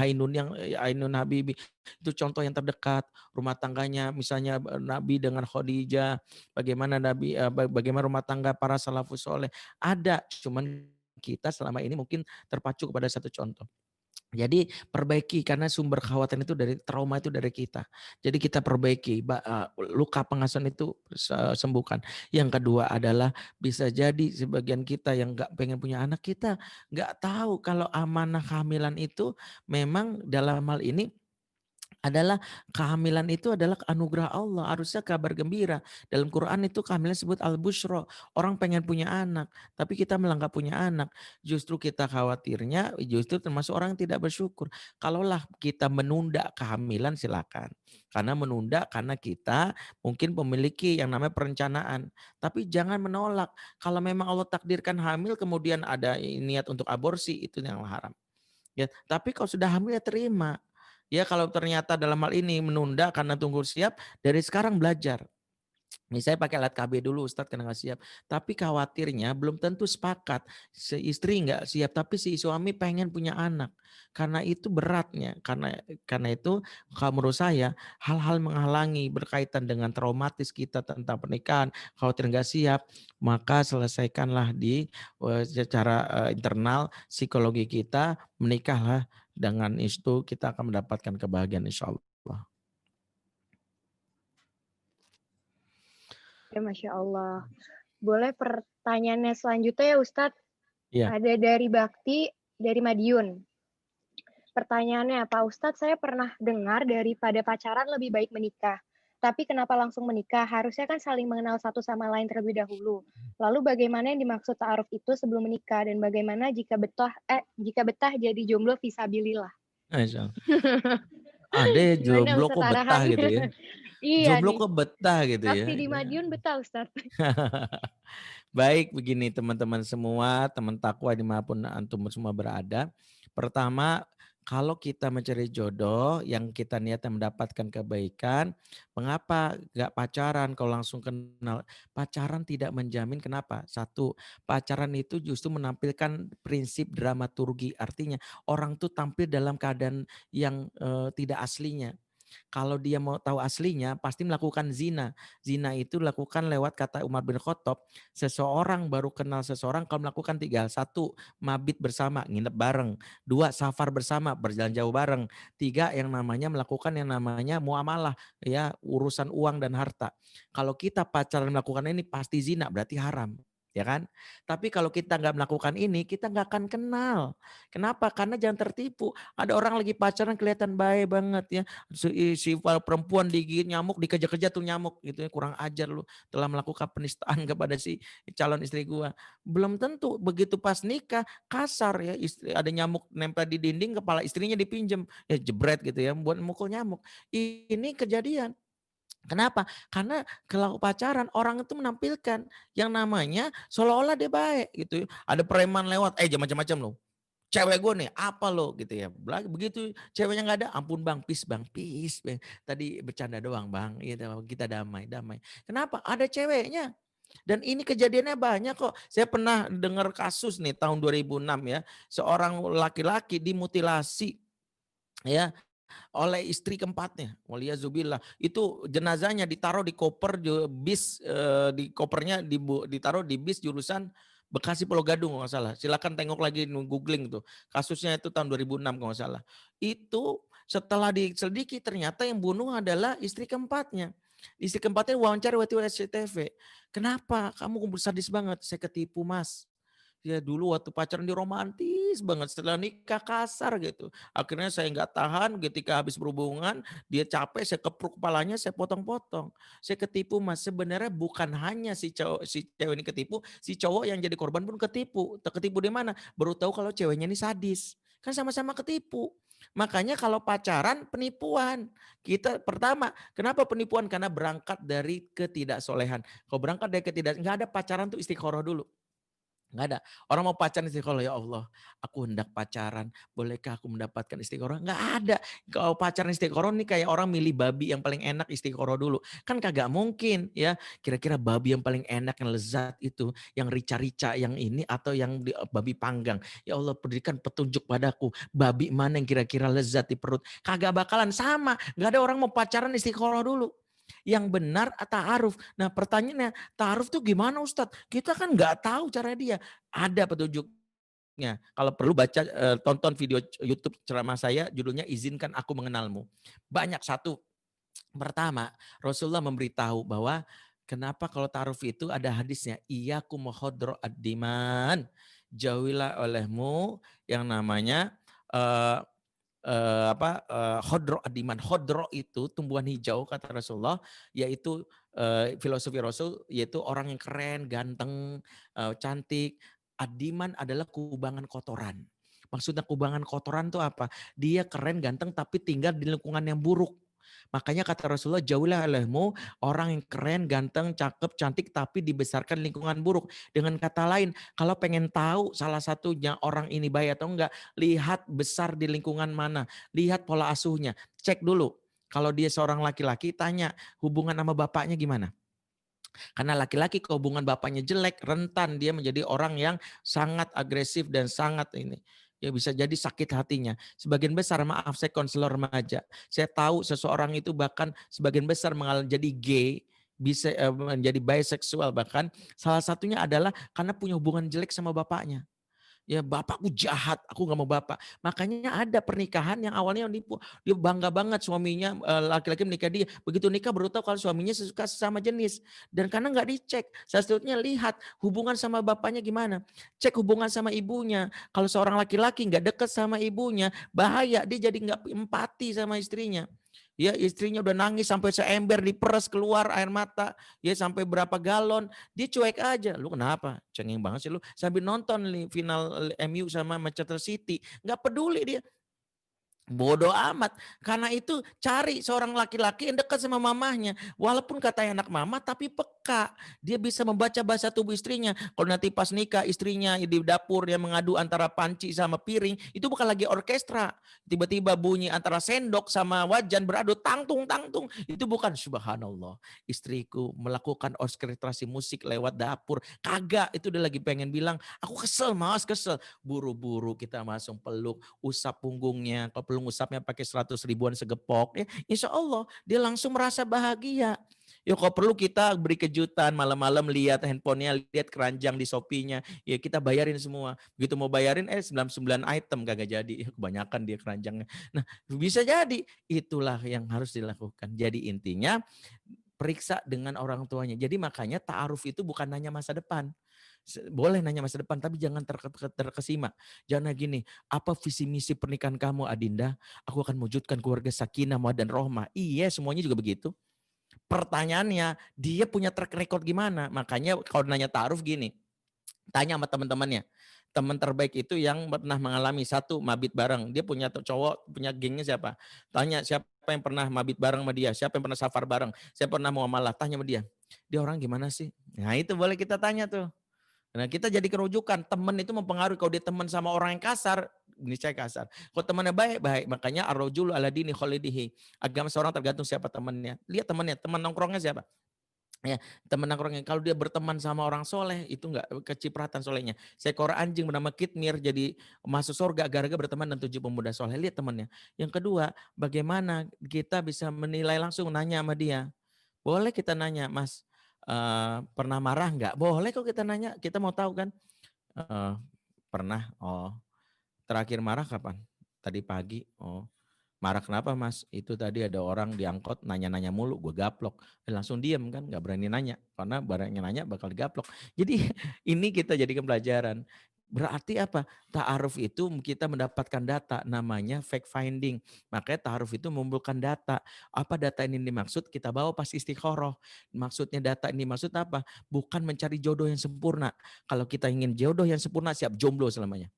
Ainun Habibie. Itu contoh yang terdekat, rumah tangganya misalnya Nabi dengan Khadijah, bagaimana bagaimana rumah tangga para salafus soleh. Ada, cuman kita selama ini mungkin terpacu kepada satu contoh. Jadi perbaiki karena sumber kekhawatiran itu dari trauma itu dari kita. Jadi kita perbaiki luka pengasuhan itu sembuhkan. Yang kedua adalah bisa jadi sebagian kita yang nggak pengen punya anak, kita nggak tahu kalau amanah kehamilan itu memang dalam hal ini adalah kehamilan itu adalah anugerah Allah, harusnya kabar gembira. Dalam Quran itu kehamilan disebut al-busyra, orang pengen punya anak, tapi kita malah nggak punya anak. Justru kita khawatirnya, justru termasuk orang yang tidak bersyukur. Kalaulah kita menunda kehamilan silakan. Karena menunda karena kita mungkin memiliki yang namanya perencanaan. Tapi jangan menolak. Kalau memang Allah takdirkan hamil kemudian ada niat untuk aborsi, itu yang haram. Ya, tapi kalau sudah hamil ya terima. Ya kalau ternyata dalam hal ini menunda karena tunggu siap, dari sekarang belajar. Misalnya pakai alat KB dulu Ustadz karena nggak siap. Tapi khawatirnya belum tentu sepakat. Si istri nggak siap tapi si suami pengen punya anak. Karena itu beratnya. Karena itu kalau menurut saya hal-hal menghalangi berkaitan dengan traumatis kita tentang pernikahan. Khawatir nggak siap. Maka selesaikanlah secara internal psikologi kita. Menikahlah. Dengan itu kita akan mendapatkan kebahagiaan insya Allah. Ya, Masya Allah. Boleh pertanyaannya selanjutnya ya Ustadz? Ya. Ada dari Bakti, dari Madiun. Pertanyaannya, Pak Ustadz, saya pernah dengar daripada pacaran lebih baik menikah. Tapi kenapa langsung menikah? Harusnya kan saling mengenal satu sama lain terlebih dahulu. Lalu bagaimana yang dimaksud ta'aruf itu sebelum menikah? Dan bagaimana jika betah jadi jomblo fisabilillah? Ada jomblo kok betah gitu ya. Iya jomblo kok betah gitu ya. Bakti di Madiun betah Ustadz. Baik begini teman-teman semua, teman takwa dimanapun antum semua berada. Pertama, kalau kita mencari jodoh yang kita niatnya mendapatkan kebaikan, mengapa gak pacaran kalau langsung kenal? Pacaran tidak menjamin kenapa? Satu, pacaran itu justru menampilkan prinsip dramaturgi. Artinya orang tuh tampil dalam keadaan yang tidak aslinya. Kalau dia mau tahu aslinya pasti melakukan zina. Zina itu dilakukan lewat kata Umar bin Khattab. Seseorang baru kenal seseorang kalau melakukan 3 hal. 1, mabit bersama, nginep bareng. 2, safar bersama, berjalan jauh bareng. 3, yang namanya melakukan yang namanya muamalah, ya urusan uang dan harta. Kalau kita pacaran melakukan ini pasti zina, berarti haram. ya kan? Tapi kalau kita nggak melakukan ini, kita nggak akan kenal. Kenapa? Karena jangan tertipu. Ada orang lagi pacaran kelihatan baik banget ya. Si perempuan digigit nyamuk, dikejar-kejar tuh nyamuk gitu ya. Kurang ajar lu, telah melakukan penistaan kepada si calon istri gua. Belum tentu begitu pas nikah kasar ya, istri, ada nyamuk nempel di dinding, kepala istrinya dipinjem, ya jebret gitu ya, buat mukul nyamuk. Ini kejadian. Kenapa? Karena kalau pacaran orang itu menampilkan yang namanya seolah-olah dia baik gitu. Ada preman lewat, jangan macam-macam loh. Cewek gue nih, apa lo gitu ya. Begitu ceweknya nggak ada, ampun bang, peace bang, peace. Bang. Tadi bercanda doang bang, gitu, kita damai, damai. Kenapa? Ada ceweknya. Dan ini kejadiannya banyak kok. Saya pernah dengar kasus nih tahun 2006 ya. Seorang laki-laki dimutilasi ya oleh istri keempatnya. Waliyazubillah. Itu jenazahnya ditaruh di koper bis, di kopernya ditaruh di bis jurusan Bekasi Pulau Gadung kalau nggak salah. Silakan tengok lagi googling tuh. Kasusnya itu tahun 2006 kalau nggak salah. Itu setelah diselidiki ternyata yang bunuh adalah istri keempatnya. Istri keempatnya wawancara waktu SCTV. Kenapa? Kamu sadis banget. Saya ketipu mas. Ya dulu waktu pacaran dia romantis banget, setelah nikah kasar gitu. Akhirnya saya nggak tahan ketika habis berhubungan, dia capek, saya kepruk kepalanya, saya potong-potong. Saya ketipu mas, sebenarnya bukan hanya si cewek ini ketipu, si cowok yang jadi korban pun ketipu. Ketipu di mana? Baru tahu kalau ceweknya ini sadis. Kan sama-sama ketipu. Makanya kalau pacaran penipuan. Kita pertama, kenapa penipuan? Karena berangkat dari ketidaksolehan. Kalau berangkat dari nggak ada pacaran tuh istiqoroh dulu. Nggak ada. Orang mau pacaran istiqoroh, ya Allah, aku hendak pacaran, bolehkah aku mendapatkan istiqoroh? Nggak ada. Kalau pacaran istiqoroh nih kayak orang milih babi yang paling enak istiqoroh dulu. Kan kagak mungkin ya. Kira-kira babi yang paling enak, yang lezat itu, yang rica-rica yang ini atau yang babi panggang. Ya Allah, berikan petunjuk padaku, babi mana yang kira-kira lezat di perut. Kagak bakalan sama. Nggak ada orang mau pacaran istiqoroh dulu. Yang benar ta'aruf. Nah pertanyaannya, ta'aruf tuh gimana Ustadz? Kita kan nggak tahu cara dia. Ada petunjuknya. Kalau perlu baca, tonton video YouTube ceramah saya, judulnya Izinkan Aku Mengenalmu. Banyak satu. Pertama, Rasulullah memberitahu bahwa kenapa kalau ta'aruf itu ada hadisnya. Iyyakum khodro ad-diman. Jauhilah olehmu yang namanya khodro adiman. Khodro itu tumbuhan hijau kata Rasulullah, yaitu filosofi Rasul, yaitu orang yang keren, ganteng, cantik. Adiman adalah kubangan kotoran. Maksudnya kubangan kotoran itu apa? Dia keren, ganteng tapi tinggal di lingkungan yang buruk. Makanya kata Rasulullah, jauhilah olehmu orang yang keren, ganteng, cakep, cantik tapi dibesarkan lingkungan buruk. Dengan kata lain, kalau pengen tahu salah satunya orang ini baik atau enggak, lihat besar di lingkungan mana, lihat pola asuhnya, cek dulu. Kalau dia seorang laki-laki, tanya hubungan sama bapaknya gimana. Karena laki-laki kalau hubungan bapaknya jelek, rentan dia menjadi orang yang sangat agresif dan sangat ini. Ya bisa jadi sakit hatinya. Sebagian besar, maaf saya konselor remaja. Saya tahu seseorang itu bahkan sebagian besar mengalami jadi gay, bisa menjadi bisexual bahkan. Salah satunya adalah karena punya hubungan jelek sama bapaknya. Ya bapakku jahat, aku gak mau bapak. Makanya ada pernikahan yang awalnya dia bangga banget suaminya, laki-laki menikah dia. Begitu nikah baru tahu kalau suaminya suka sesama jenis. Dan karena gak dicek, selanjutnya lihat hubungan sama bapaknya gimana. Cek hubungan sama ibunya. Kalau seorang laki-laki gak dekat sama ibunya, bahaya, dia jadi gak empati sama istrinya. Ya istrinya udah nangis sampai seember diperes keluar air mata. Ya sampai berapa galon. Dia cuek aja. Lu kenapa? Cengeng banget sih lu. Sambil nonton nih final MU sama Manchester City. Gak peduli dia. Bodoh amat. Karena itu cari seorang laki-laki yang dekat sama mamahnya. Walaupun katanya anak mama tapi peka. Dia bisa membaca bahasa tubuh istrinya. Kalau nanti pas nikah istrinya di dapur dia mengadu antara panci sama piring. Itu bukan lagi orkestra. Tiba-tiba bunyi antara sendok sama wajan beradu tangtung-tangtung. Itu bukan subhanallah. Istriku melakukan orkestrasi musik lewat dapur. Kagak. Itu dia lagi pengen bilang aku kesel mas kesel. Buru-buru kita langsung peluk. Usap punggungnya. Kalau peluk usapnya pakai 100 ribuan segepok, ya, insya Allah dia langsung merasa bahagia. Ya kalau perlu kita beri kejutan malam-malam lihat handphonenya, lihat keranjang di Shopee-nya, ya kita bayarin semua. Begitu mau bayarin 99 item kagak jadi, kebanyakan dia keranjangnya. Nah bisa jadi itulah yang harus dilakukan. Jadi intinya periksa dengan orang tuanya. Jadi makanya ta'aruf itu bukan hanya masa depan. Boleh nanya masa depan, tapi jangan terkesima. Jangan gini, apa visi misi pernikahan kamu Adinda? Aku akan mewujudkan keluarga sakinah, mawaddah dan rahmah. Iya, semuanya juga begitu. Pertanyaannya, dia punya track record gimana? Makanya kalau nanya ta'aruf gini, tanya sama teman-temannya. Teman terbaik itu yang pernah mengalami satu mabit bareng. Dia punya cowok, punya gengnya siapa? Tanya siapa yang pernah mabit bareng sama dia, siapa yang pernah safar bareng, siapa pernah muamalah, tanya sama dia. Dia orang gimana sih? Nah itu boleh kita tanya tuh. Nah kita jadi kerujukan, teman itu mempengaruhi. Kalau dia teman sama orang yang kasar, ini saya kasar. Kalau temannya baik. Makanya ar-rajulu ala dini kholidihi. Agama seorang tergantung siapa temannya. Lihat temannya, teman nongkrongnya siapa. Ya, teman nongkrongnya kalau dia berteman sama orang soleh itu enggak kecipratan solehnya. Seekor anjing bernama Kitmir jadi masuk surga gara-gara berteman dengan 7 pemuda soleh. Lihat temannya. Yang kedua, bagaimana kita bisa menilai langsung nanya sama dia. Boleh kita nanya, Mas, pernah marah enggak? Boleh kok kita nanya. Kita mau tahu kan? Pernah. Oh, terakhir marah kapan? Tadi pagi. Oh. Marah kenapa Mas? Itu tadi ada orang di angkot nanya-nanya mulu, gue gaplok. Langsung diem kan, gak berani nanya. Karena barangnya nanya bakal digaplok. Jadi ini kita jadikan pelajaran. Berarti apa? Ta'aruf itu kita mendapatkan data, namanya fact finding. Makanya ta'aruf itu mengumpulkan data. Apa data ini dimaksud? Kita bawa pas istikharah. Maksudnya data ini maksud apa? Bukan mencari jodoh yang sempurna. Kalau kita ingin jodoh yang sempurna, siap jomblo selamanya.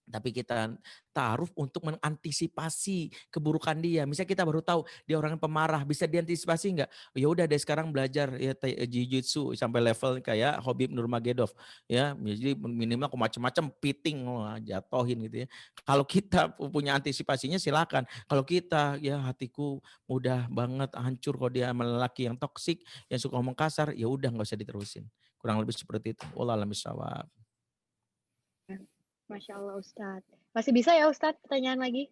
Tapi kita taruh untuk mengantisipasi keburukan dia. Misalnya kita baru tahu dia orang pemarah, bisa diantisipasi enggak? Ya udah deh sekarang belajar ya jiu-jitsu sampai level kayak Khabib Nurmagomedov ya. Jadi minimal macam-macam piting jatohin gitu ya. Kalau kita punya antisipasinya silakan. Kalau kita ya hatiku mudah banget hancur kalau dia lelaki yang toksik, yang suka ngomong kasar, ya udah enggak usah diterusin. Kurang lebih seperti itu. Wallahu a'lam bishawab. Masya Allah Ustadz. Masih bisa ya Ustadz pertanyaan lagi?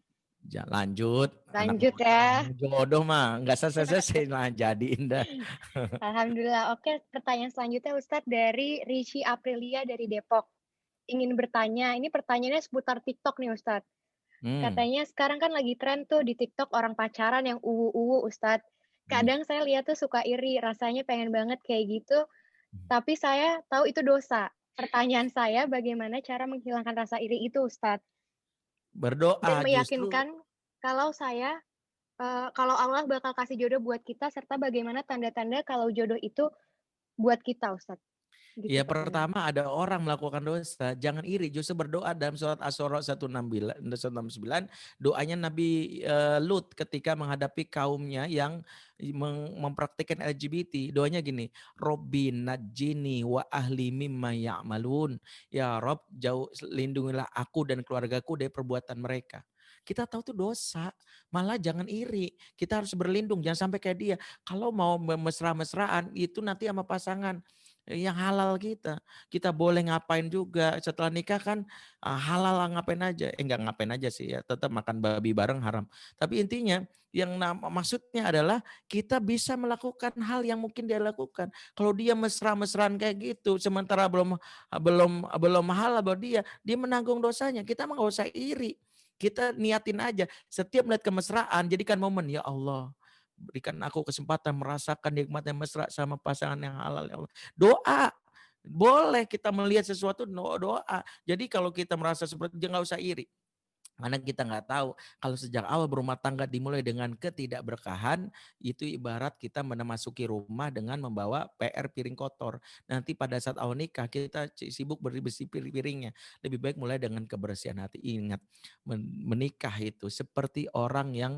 Lanjut. Lanjut ya. Jodoh mah nggak selesai lah jadiin dah. Alhamdulillah. Oke, pertanyaan selanjutnya Ustadz dari Rishi Aprilia dari Depok. Ingin bertanya, ini pertanyaannya seputar TikTok nih Ustadz. Katanya sekarang kan lagi tren tuh di TikTok orang pacaran yang uwu-uwu Ustadz. Kadang saya lihat tuh suka iri, rasanya pengen banget kayak gitu. Tapi saya tahu itu dosa. Pertanyaan saya, bagaimana cara menghilangkan rasa iri itu, Ustadz? Berdoa dan meyakinkan justru kalau Allah bakal kasih jodoh buat kita, serta bagaimana tanda-tanda kalau jodoh itu buat kita, Ustadz. Gitu, ya pertama ada orang melakukan dosa, jangan iri, justru berdoa. Dalam surat Asy-Syura 169, doanya Nabi Lut ketika menghadapi kaumnya yang mempraktikkan LGBT, doanya gini, Robbi najjini wa ahli mimma ya'malun. Ya Rob, lindungilah aku dan keluargaku dari perbuatan mereka. Kita tahu itu dosa, malah jangan iri. Kita harus berlindung, jangan sampai kayak dia. Kalau mau mesra-mesraan itu nanti sama pasangan yang halal kita boleh ngapain juga setelah nikah kan, halal ngapain aja, enggak ngapain aja sih ya, tetap makan babi bareng haram. Tapi intinya yang maksudnya adalah kita bisa melakukan hal yang mungkin dia lakukan. Kalau dia mesra-mesraan kayak gitu, sementara belum halal buat dia menanggung dosanya. Kita mah nggak usah iri. Kita niatin aja, setiap melihat kemesraan jadikan momen, ya Allah, berikan aku kesempatan merasakan nikmatnya mesra sama pasangan yang halal ya Allah. Doa. Boleh kita melihat sesuatu doa. Jadi kalau kita merasa seperti itu nggak usah iri. Karena kita nggak tahu kalau sejak awal berumah tangga dimulai dengan ketidakberkahan, itu ibarat kita memasuki rumah dengan membawa PR piring kotor. Nanti pada saat awal nikah kita sibuk bersih piringnya. Lebih baik mulai dengan kebersihan hati. Ingat, menikah itu seperti orang yang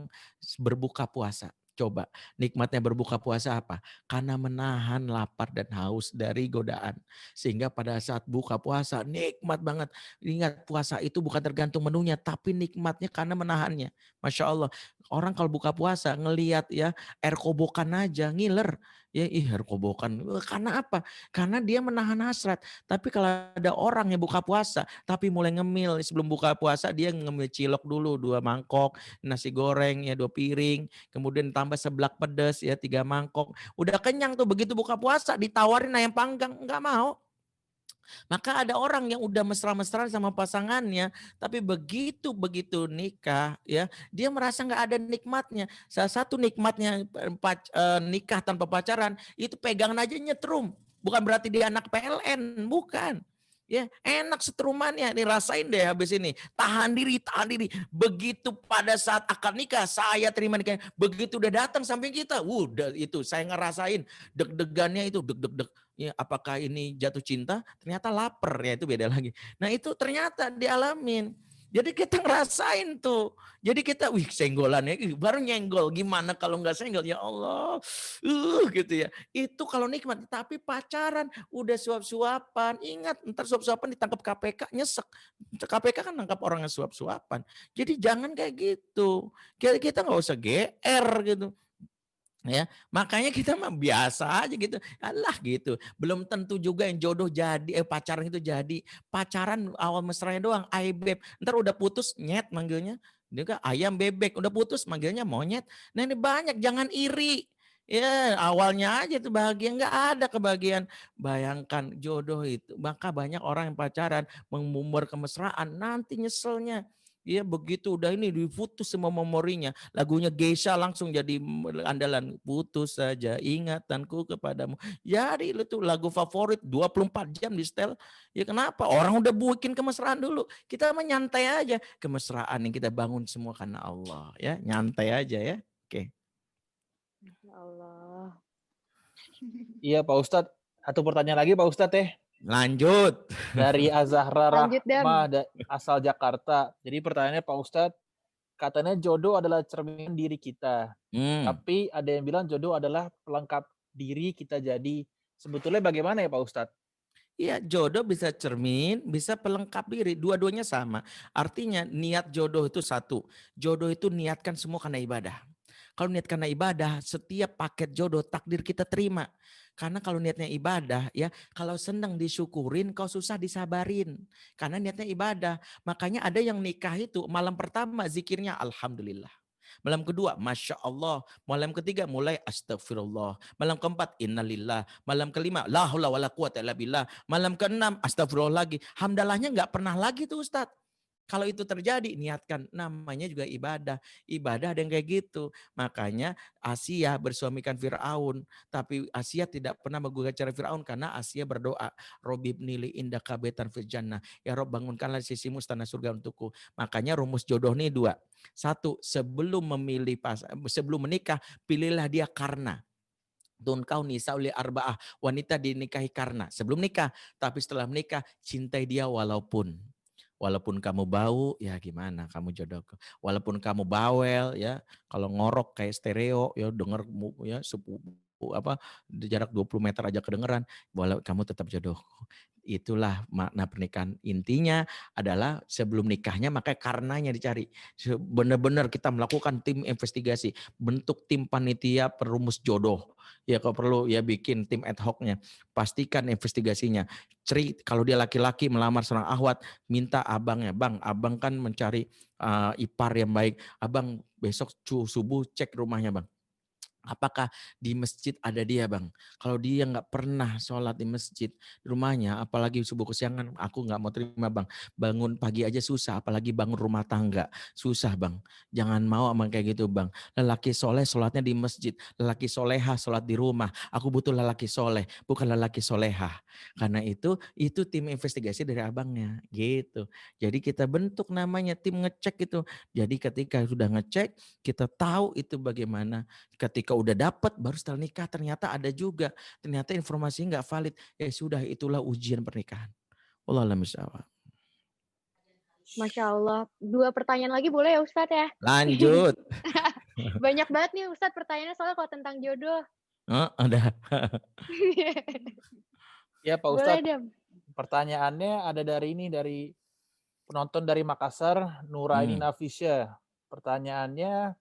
berbuka puasa. Coba nikmatnya berbuka puasa apa? Karena menahan lapar dan haus dari godaan. Sehingga pada saat buka puasa nikmat banget. Ingat, puasa itu bukan tergantung menunya, tapi nikmatnya karena menahannya. Masya Allah. Orang kalau buka puasa ngelihat ya air kobokan aja ngiler. Ya air kobokan. Karena apa? Karena dia menahan hasrat. Tapi kalau ada orang yang buka puasa tapi mulai ngemil sebelum buka puasa, dia ngemil cilok dulu 2 mangkok, nasi goreng ya 2 piring, kemudian tambah seblak pedas ya 3 mangkok. Udah kenyang tuh, begitu buka puasa ditawarin ayam panggang, enggak mau. Maka ada orang yang udah mesra-mesraan sama pasangannya, tapi begitu nikah ya, dia merasa nggak ada nikmatnya. Salah satu nikmatnya nikah tanpa pacaran itu pegangan aja nyetrum. Bukan berarti dia anak PLN, bukan. Ya, enak seterumannya, nih rasain deh habis ini. Tahan diri. Begitu pada saat akan nikah, saya terima nikah. Begitu udah datang samping kita, udah itu saya ngerasain deg-degannya itu, deg-deg. Ya, apakah ini jatuh cinta? Ternyata lapar, ya itu beda lagi. Nah itu ternyata dialamin. Jadi kita ngerasain tuh. Jadi kita, senggolannya, baru nyenggol. Gimana kalau nggak senggol? Ya Allah, gitu ya. Itu kalau nikmat. Tapi pacaran, udah suap-suapan. Ingat, ntar suap-suapan ditangkap KPK, nyesek. KPK kan nangkap orang yang suap-suapan. Jadi jangan kayak gitu. Kita nggak usah GR gitu. Ya, makanya kita mah biasa aja gitu. Alah gitu. Belum tentu juga yang jodoh jadi pacaran itu jadi. Pacaran awal mesranya doang, ay beb. Ntar udah putus nyet manggilnya. Dia kan ayam bebek, udah putus manggilnya monyet. Nah ini banyak, jangan iri. Ya awalnya aja tuh bahagia, nggak ada kebahagiaan. Bayangkan jodoh itu, maka banyak orang yang pacaran mengumbar kemesraan, nanti nyeselnya. Iya begitu udah ini diputus semua memorinya. Lagunya Geisha langsung jadi andalan. Putus saja ingatanku kepadamu. Jadi itu lagu favorit 24 jam di setel. Ya kenapa? Orang udah bikin kemesraan dulu. Kita mah nyantai aja. Kemesraan yang kita bangun semua karena Allah. Ya nyantai aja ya. Oke. Masya Allah. Iya Pak Ustadz. Satu pertanyaan lagi Pak Ustadz Lanjut. Dari Azahra Lanjut, Dam. Rahmah asal Jakarta. Jadi pertanyaannya Pak Ustadz, katanya jodoh adalah cermin diri kita. Tapi ada yang bilang jodoh adalah pelengkap diri kita jadi. Sebetulnya bagaimana ya Pak Ustadz? Iya, jodoh bisa cermin, bisa pelengkap diri. Dua-duanya sama. Artinya niat jodoh itu satu. Jodoh itu niatkan semua karena ibadah. Kalau niat karena ibadah, setiap paket jodoh takdir kita terima. Karena kalau niatnya ibadah, ya kalau senang disyukurin, kalau susah disabarin. Karena niatnya ibadah. Makanya ada yang nikah itu malam pertama zikirnya Alhamdulillah. Malam kedua, Masya Allah. Malam ketiga, mulai Astagfirullah. Malam keempat, Innalillah. Malam kelima, La haula wala quwata illa billah. Malam keenam, Astagfirullah lagi. Hamdalahnya nggak pernah lagi tuh Ustadz. Kalau itu terjadi, niatkan. Namanya juga ibadah. Ibadah ada yang kayak gitu. Makanya Asia bersuamikan Fir'aun. Tapi Asia tidak pernah menggugat cara Fir'aun. Karena Asia berdoa. Robibnili indaka betan fil jannah. Ya Rob, bangunkanlah sisimu istana surga untukku. Makanya rumus jodoh ini dua. Satu, sebelum menikah, pilihlah dia karena. Tunkau nisauli arba'ah. Wanita dinikahi karena. Sebelum nikah. Tapi setelah menikah, cintai dia walaupun kamu bau, ya gimana kamu jodohku. Walaupun kamu bawel, ya kalau ngorok kayak stereo, ya denger ya jarak 20 meter aja kedengeran, walau kamu tetap jodohku. Itulah makna pernikahan. Intinya adalah sebelum nikahnya maka karenanya dicari. Benar-benar kita melakukan tim investigasi, bentuk tim panitia perumus jodoh. Ya kalau perlu ya bikin tim ad hocnya, pastikan investigasinya. Kalau dia laki-laki melamar seorang akhwat, minta abangnya, bang, abang kan mencari ipar yang baik, abang besok subuh cek rumahnya bang. Apakah di masjid ada dia bang? Kalau dia nggak pernah sholat di masjid rumahnya, apalagi subuh kesiangan, aku nggak mau terima bang. Bangun pagi aja susah, apalagi bangun rumah tangga susah bang. Jangan mau sama kayak gitu bang. Lelaki soleh sholatnya di masjid, lelaki soleha sholat di rumah. Aku butuh lelaki soleh, bukan lelaki soleha. Karena itu tim investigasi dari abangnya, gitu. Jadi kita bentuk namanya tim ngecek itu. Jadi ketika sudah ngecek, kita tahu itu bagaimana. Ketika udah dapat baru setelah nikah ternyata ada juga. Ternyata informasinya nggak valid. Ya sudah itulah ujian pernikahan. Wallahualam bishawab. Masya Allah. 2 pertanyaan lagi boleh ya Ustadz ya? Lanjut. Banyak banget nih Ustadz pertanyaannya soalnya kalau tentang jodoh. Oh, ada. Ya Pak Ustadz. Pertanyaannya ada dari penonton dari Makassar, Nuraini Nafisya. Pertanyaannya,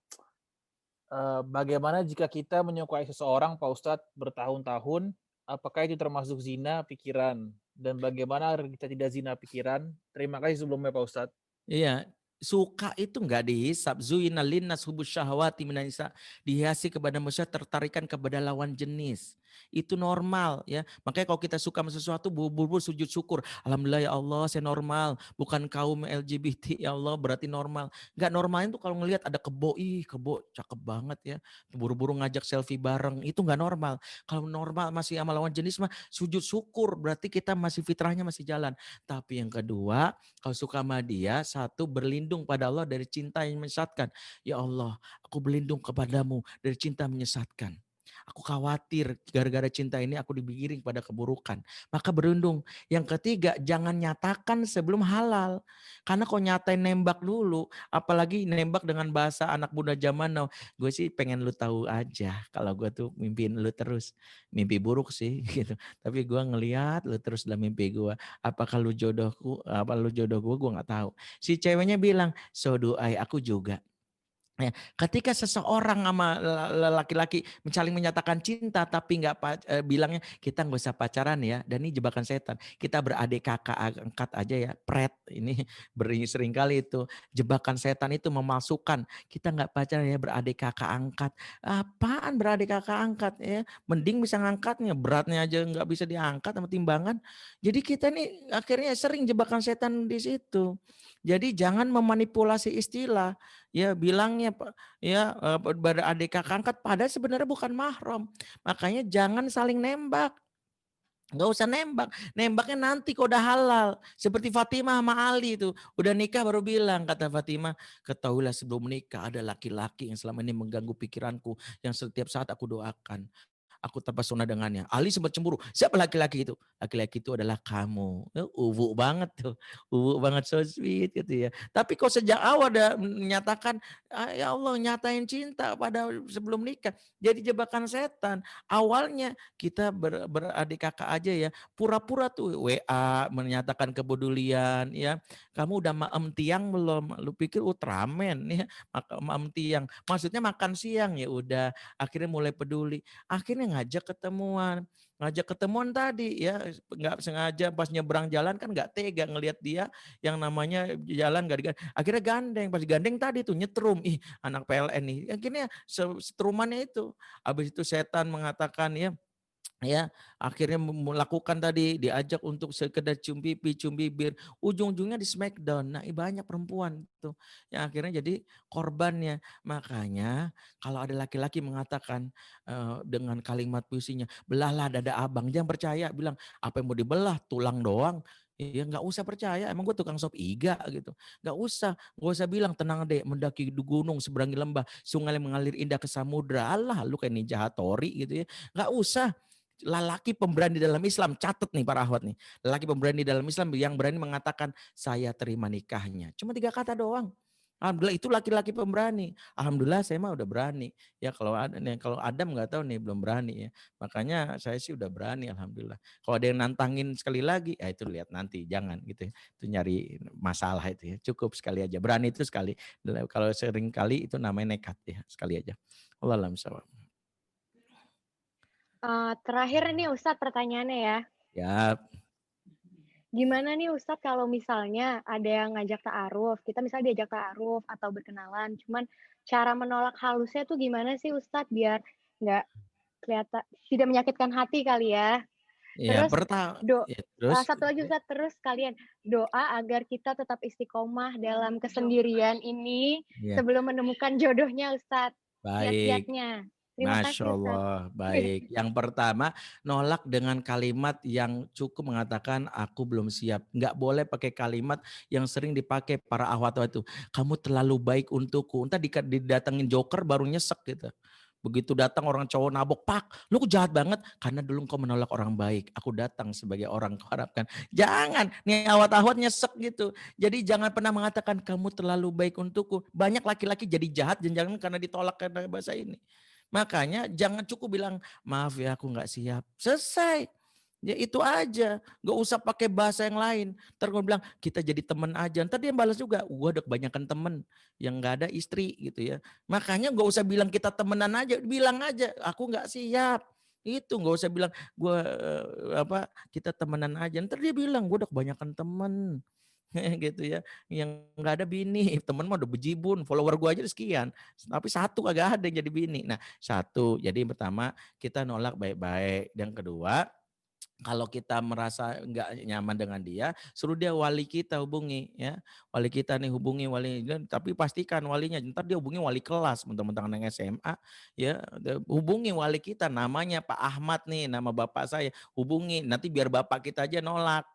bagaimana jika kita menyukai seseorang Pak Ustadz bertahun-tahun, apakah itu termasuk zina pikiran? Dan bagaimana kita tidak zina pikiran? Terima kasih sebelumnya Pak Ustadz. Iya, Suka itu nggak dihisap. Zuyina linnas hubus syahwati minan nisa. Dihiasi kepada manusia tertarikan kepada lawan jenis. Itu normal ya. Makanya kalau kita suka sama sesuatu buru-buru sujud syukur. Alhamdulillah ya Allah saya normal. Bukan kaum LGBT ya Allah berarti normal. Nggak normal itu kalau ngelihat ada kebo. Ih kebo cakep banget ya. Buru-buru ngajak selfie bareng. Itu nggak normal. Kalau normal masih sama lawan jenis mah sujud syukur. Berarti kita masih fitrahnya masih jalan. Tapi yang kedua kalau suka sama dia, satu berlindung pada Allah dari cinta yang menyesatkan. Ya Allah, aku berlindung kepadamu dari cinta menyesatkan. Aku khawatir gara-gara cinta ini aku digiring pada keburukan. Maka berlindung. Yang ketiga, jangan nyatakan sebelum halal. Karena kau nyatain nembak dulu, apalagi nembak dengan bahasa anak muda zaman now. Gue sih pengen lu tahu aja. Kalau gue tuh mimpiin lu terus. Mimpi buruk sih gitu. Tapi gue ngelihat lu terus dalam mimpi gue. Apakah lu jodohku, apa lu jodoh gue nggak tahu. Si ceweknya bilang, so do I, aku juga. Ya, ketika seseorang sama laki-laki saling menyatakan cinta tapi nggak bilangnya kita nggak usah pacaran ya, dan ini jebakan setan. Kita beradik kakak angkat aja ya, pret ini sering kali itu jebakan setan itu memasukkan kita nggak pacaran ya beradik kakak angkat. Apaan beradik kakak angkat ya? Mending bisa ngangkatnya, beratnya aja nggak bisa diangkat sama timbangan. Jadi kita nih akhirnya sering jebakan setan di situ. Jadi jangan memanipulasi istilah. Ya bilangnya ya beradik kakak angkat padahal sebenarnya bukan mahram. Makanya jangan saling nembak. Nggak usah nembak. Nembaknya nanti kok udah halal. Seperti Fatimah sama Ali itu. Udah nikah baru bilang, kata Fatimah, ketahuilah sebelum menikah ada laki-laki yang selama ini mengganggu pikiranku. Yang setiap saat aku doakan. Aku terpesona dengannya. Ali sempat cemburu. Siapa laki-laki itu? Laki-laki itu adalah kamu. Uwu banget tuh. Uwu banget, so sweet gitu ya. Tapi kok sejak awal udah menyatakan, ya Allah nyatain cinta pada sebelum nikah. Jadi jebakan setan. Awalnya kita beradik kakak aja ya. Pura-pura tuh WA menyatakan kepedulian ya. Kamu udah maem tiang belum? Lu pikir Ultraman ya. Maem tiang. Maksudnya makan siang ya udah. Akhirnya mulai peduli. Akhirnya ngajak ketemuan tadi ya nggak sengaja pas nyebrang jalan kan nggak tega ngelihat dia yang namanya jalan nggak digandeng. Akhirnya gandeng, pas gandeng tadi tuh nyetrum, ih anak PLN nih. Akhirnya setrumannya itu. Habis itu setan mengatakan ya akhirnya melakukan tadi diajak untuk sekedar cium pipi, cium bibir, ujung-ujungnya di smackdown. Nah, banyak perempuan tuh yang akhirnya jadi korbannya. Makanya kalau ada laki-laki mengatakan dengan kalimat puisinya, belahlah dada abang, jangan percaya, bilang apa yang mau dibelah, tulang doang. Ya nggak usah percaya, emang gue tukang sop iga gitu. Nggak usah bilang tenang deh, mendaki gunung, seberangi lembah, sungai yang mengalir indah ke samudra. Allah, lu kayak Ninja Hattori gitu ya. Nggak usah. Lelaki pemberani dalam Islam, catat nih para akhwat nih. Lelaki pemberani dalam Islam yang berani mengatakan saya terima nikahnya. Cuma 3 kata doang. Alhamdulillah itu laki-laki pemberani. Alhamdulillah saya mah udah berani. Ya kalau Adam nggak tahu nih belum berani ya. Makanya saya sih udah berani alhamdulillah. Kalau ada yang nantangin sekali lagi, ya itu lihat nanti jangan gitu ya. Itu nyari masalah itu ya. Cukup sekali aja. Berani itu sekali. Kalau sering kali itu namanya nekat ya, sekali aja. Wallahu a'lam bishawab. Terakhir nih Ustadz pertanyaannya ya. Ya. Gimana nih Ustadz kalau misalnya ada yang ngajak ta'aruf, kita misalnya diajak ta'aruf atau berkenalan, cuman cara menolak halusnya tuh gimana sih Ustadz biar nggak kelihatan, tidak menyakitkan hati kali ya. Ya, Terus terus satu lagi Ustadz, terus kalian doa agar kita tetap istiqomah dalam kesendirian ini sebelum menemukan jodohnya Ustadz. Baik. Kiat-kiatnya. Terima Masya kasih Ustadz. Allah, baik. Yang pertama, nolak dengan kalimat yang cukup mengatakan aku belum siap. Nggak boleh pakai kalimat yang sering dipakai para ahwat itu. Kamu terlalu baik untukku. Entah didatengin joker baru nyesek gitu. Begitu datang orang cowok nabok, pak, lu jahat banget karena dulu kau menolak orang baik. Aku datang sebagai orang kau harapkan. Jangan, nih ahwat-ahwat nyesek gitu. Jadi jangan pernah mengatakan kamu terlalu baik untukku. Banyak laki-laki jadi jahat jangan karena ditolak karena bahasa ini. Makanya jangan cukup bilang maaf ya aku nggak siap. Selesai. Ya itu aja. Nggak usah pakai bahasa yang lain. Ntar gue bilang kita jadi teman aja. Ntar dia balas juga. Gue udah kebanyakan temen yang nggak ada istri gitu ya. Makanya nggak usah bilang kita temenan aja. Bilang aja aku nggak siap. Itu nggak usah bilang gue kita temenan aja. Ntar dia bilang gue udah kebanyakan temen. gitu ya, yang nggak ada bini, temen mah udah bejibun, follower gua aja udah sekian, tapi satu kagak ada yang jadi bini. Nah, satu, jadi yang pertama kita nolak baik-baik. Yang kedua, kalau kita merasa nggak nyaman dengan dia, suruh dia wali kita hubungi ya. Wali kita nih hubungi wali, tapi pastikan walinya, ntar dia hubungi wali kelas, mentang-mentang anak SMA ya, hubungi wali kita, namanya Pak Ahmad nih, nama bapak saya, hubungi, nanti biar bapak kita aja nolak.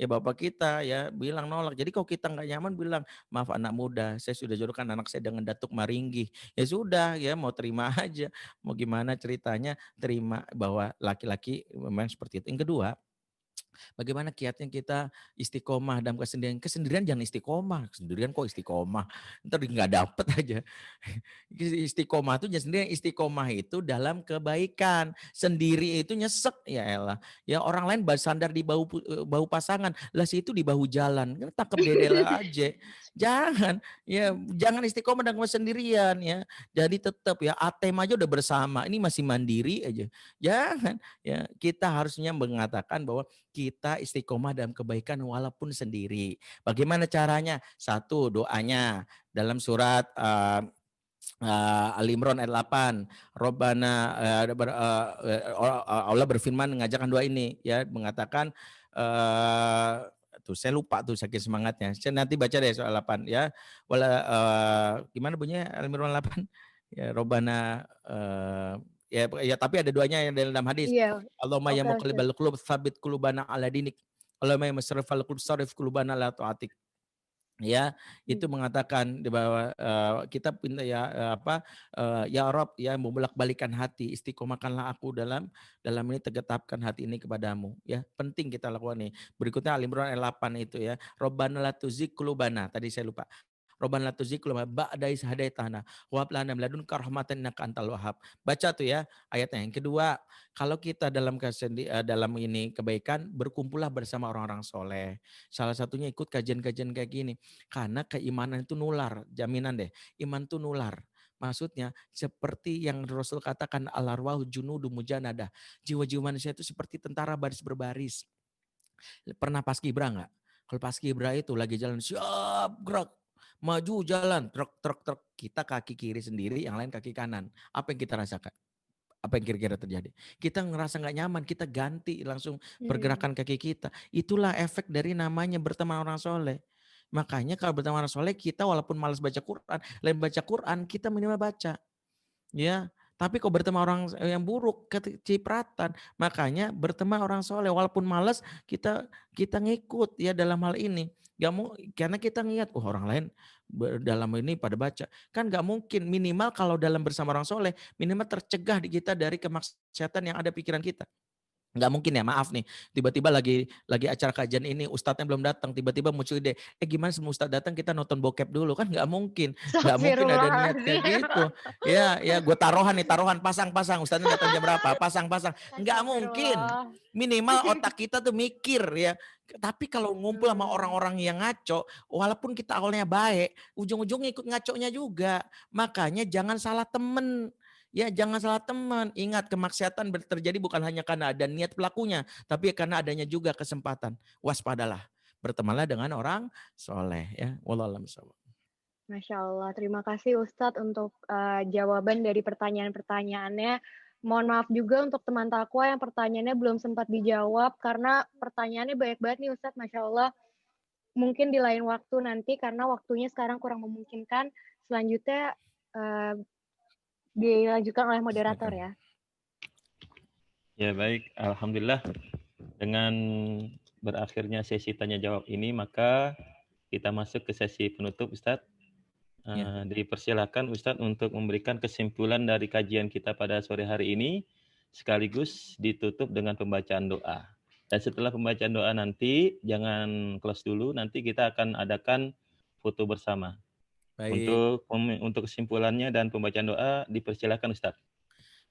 Ya bapak kita ya bilang nolak. Jadi kalau kita nggak nyaman bilang, maaf anak muda, saya sudah jodohkan anak saya dengan Datuk Maringgi. Ya sudah ya mau terima aja. Mau gimana ceritanya, terima bahwa laki-laki memang seperti itu. Yang kedua, bagaimana kiatnya kita istiqomah dalam kesendirian. Kesendirian jangan istiqomah. Kesendirian kok istiqomah. Ntar nggak dapet aja. Istiqomah itu jangan sendirian. Istiqomah itu dalam kebaikan. Sendiri itu nyesek. Ya elah. Ya orang lain bersandar di bahu pasangan. Lah situ di bahu jalan. Tangkep dedela aja. Jangan. Ya jangan istiqomah dengan sendirian ya. Jadi tetap ya ATM aja udah bersama. Ini masih mandiri aja. Jangan. Ya kita harusnya mengatakan bahwa kita istiqomah dalam kebaikan walaupun sendiri. Bagaimana caranya? Satu, doanya dalam surat Al-Imran ayat 8. Rabbana Allah berfirman mengajarkan doa ini ya, mengatakan tuh saya lupa tuh saking semangatnya. Saya nanti baca deh soal 8 ya. Gimana bunyinya Al-Imran 8? Ya Rabbana ya tapi ada doanya yang dalam hadis. Iya, Allahumma ya oke Ustaz. muqallibal qulub tsabbit qulubana ala dinik. Allahumma ya musarrifal qulub sarrif qulubana ala taatik. Ya, itu mengatakan di bawah kita pinta ya ya Rob ya membolak-balikan hati, istiqomahkanlah aku dalam ini, tetapkan hati ini kepadamu ya. Penting kita lakukan nih. Berikutnya Al-Imran ayat 8 itu ya. Robbana la tuzigh qulubana. Tadi saya lupa. Robbana la tuzigh qulubana ba'da idh hadaitana wa hab lana min ladunka rahmatan innaka antal wahhab. Baca tuh ya ayatnya. Yang kedua, kalau kita dalam ini kebaikan, berkumpullah bersama orang-orang soleh. Salah satunya ikut kajian-kajian kayak gini. Karena keimanan itu nular, jaminan deh. Iman itu nular. Maksudnya seperti yang Rasul katakan al-arwahu junudu mujanadah. Jiwa-jiwa manusia itu seperti tentara baris berbaris. Pernah paskibra enggak? Kalau paskibra itu lagi jalan siap gerak. Maju jalan, truk. Kita kaki kiri sendiri, yang lain kaki kanan. Apa yang kita rasakan? Apa yang kira-kira terjadi? Kita ngerasa nggak nyaman, kita ganti langsung pergerakan kaki kita. Itulah efek dari namanya berteman orang soleh. Makanya kalau berteman orang soleh, kita walaupun malas baca Quran, lain baca Quran, kita minimal baca. Ya, tapi kalau berteman orang yang buruk, kecipratan. Makanya berteman orang soleh, walaupun malas, kita ngikut ya dalam hal ini. Gak mau, karena kita ngeliat, orang lain dalam ini pada baca. Kan gak mungkin, minimal kalau dalam bersama orang soleh, minimal tercegah di kita dari kemaksiatan yang ada pikiran kita. Nggak mungkin ya, maaf nih, tiba-tiba lagi acara kajian ini, ustadznya belum datang, tiba-tiba muncul ide, gimana sebelum ustadz datang kita nonton bokep dulu, kan nggak mungkin ada niat kayak gitu. Ya gue taruhan, pasang, ustadznya datang jam berapa, pasang, nggak mungkin. Minimal otak kita tuh mikir ya. Tapi kalau ngumpul sama orang-orang yang ngaco, walaupun kita awalnya baik, ujung-ujungnya ikut ngaconya juga. Makanya jangan salah temen. Ya jangan salah teman. Ingat kemaksiatan terjadi bukan hanya karena ada niat pelakunya, tapi karena adanya juga kesempatan. Waspadalah. Bertemanlah dengan orang soleh. Ya, wallahu a'lam bishawab. Masya Allah, terima kasih Ustadz untuk jawaban dari pertanyaan-pertanyaannya. Mohon maaf juga untuk teman takwa yang pertanyaannya belum sempat dijawab karena pertanyaannya banyak banget nih Ustadz, Masya Allah. Mungkin di lain waktu nanti karena waktunya sekarang kurang memungkinkan. Selanjutnya dilanjutkan oleh moderator ya. Ya baik, alhamdulillah dengan berakhirnya sesi tanya jawab ini maka kita masuk ke sesi penutup Ustadz. Dipersilakan Ustadz untuk memberikan kesimpulan dari kajian kita pada sore hari ini sekaligus ditutup dengan pembacaan doa. Dan setelah pembacaan doa nanti jangan close dulu, nanti kita akan adakan foto bersama. Baik. Untuk kesimpulannya dan pembacaan doa dipersilakan Ustaz.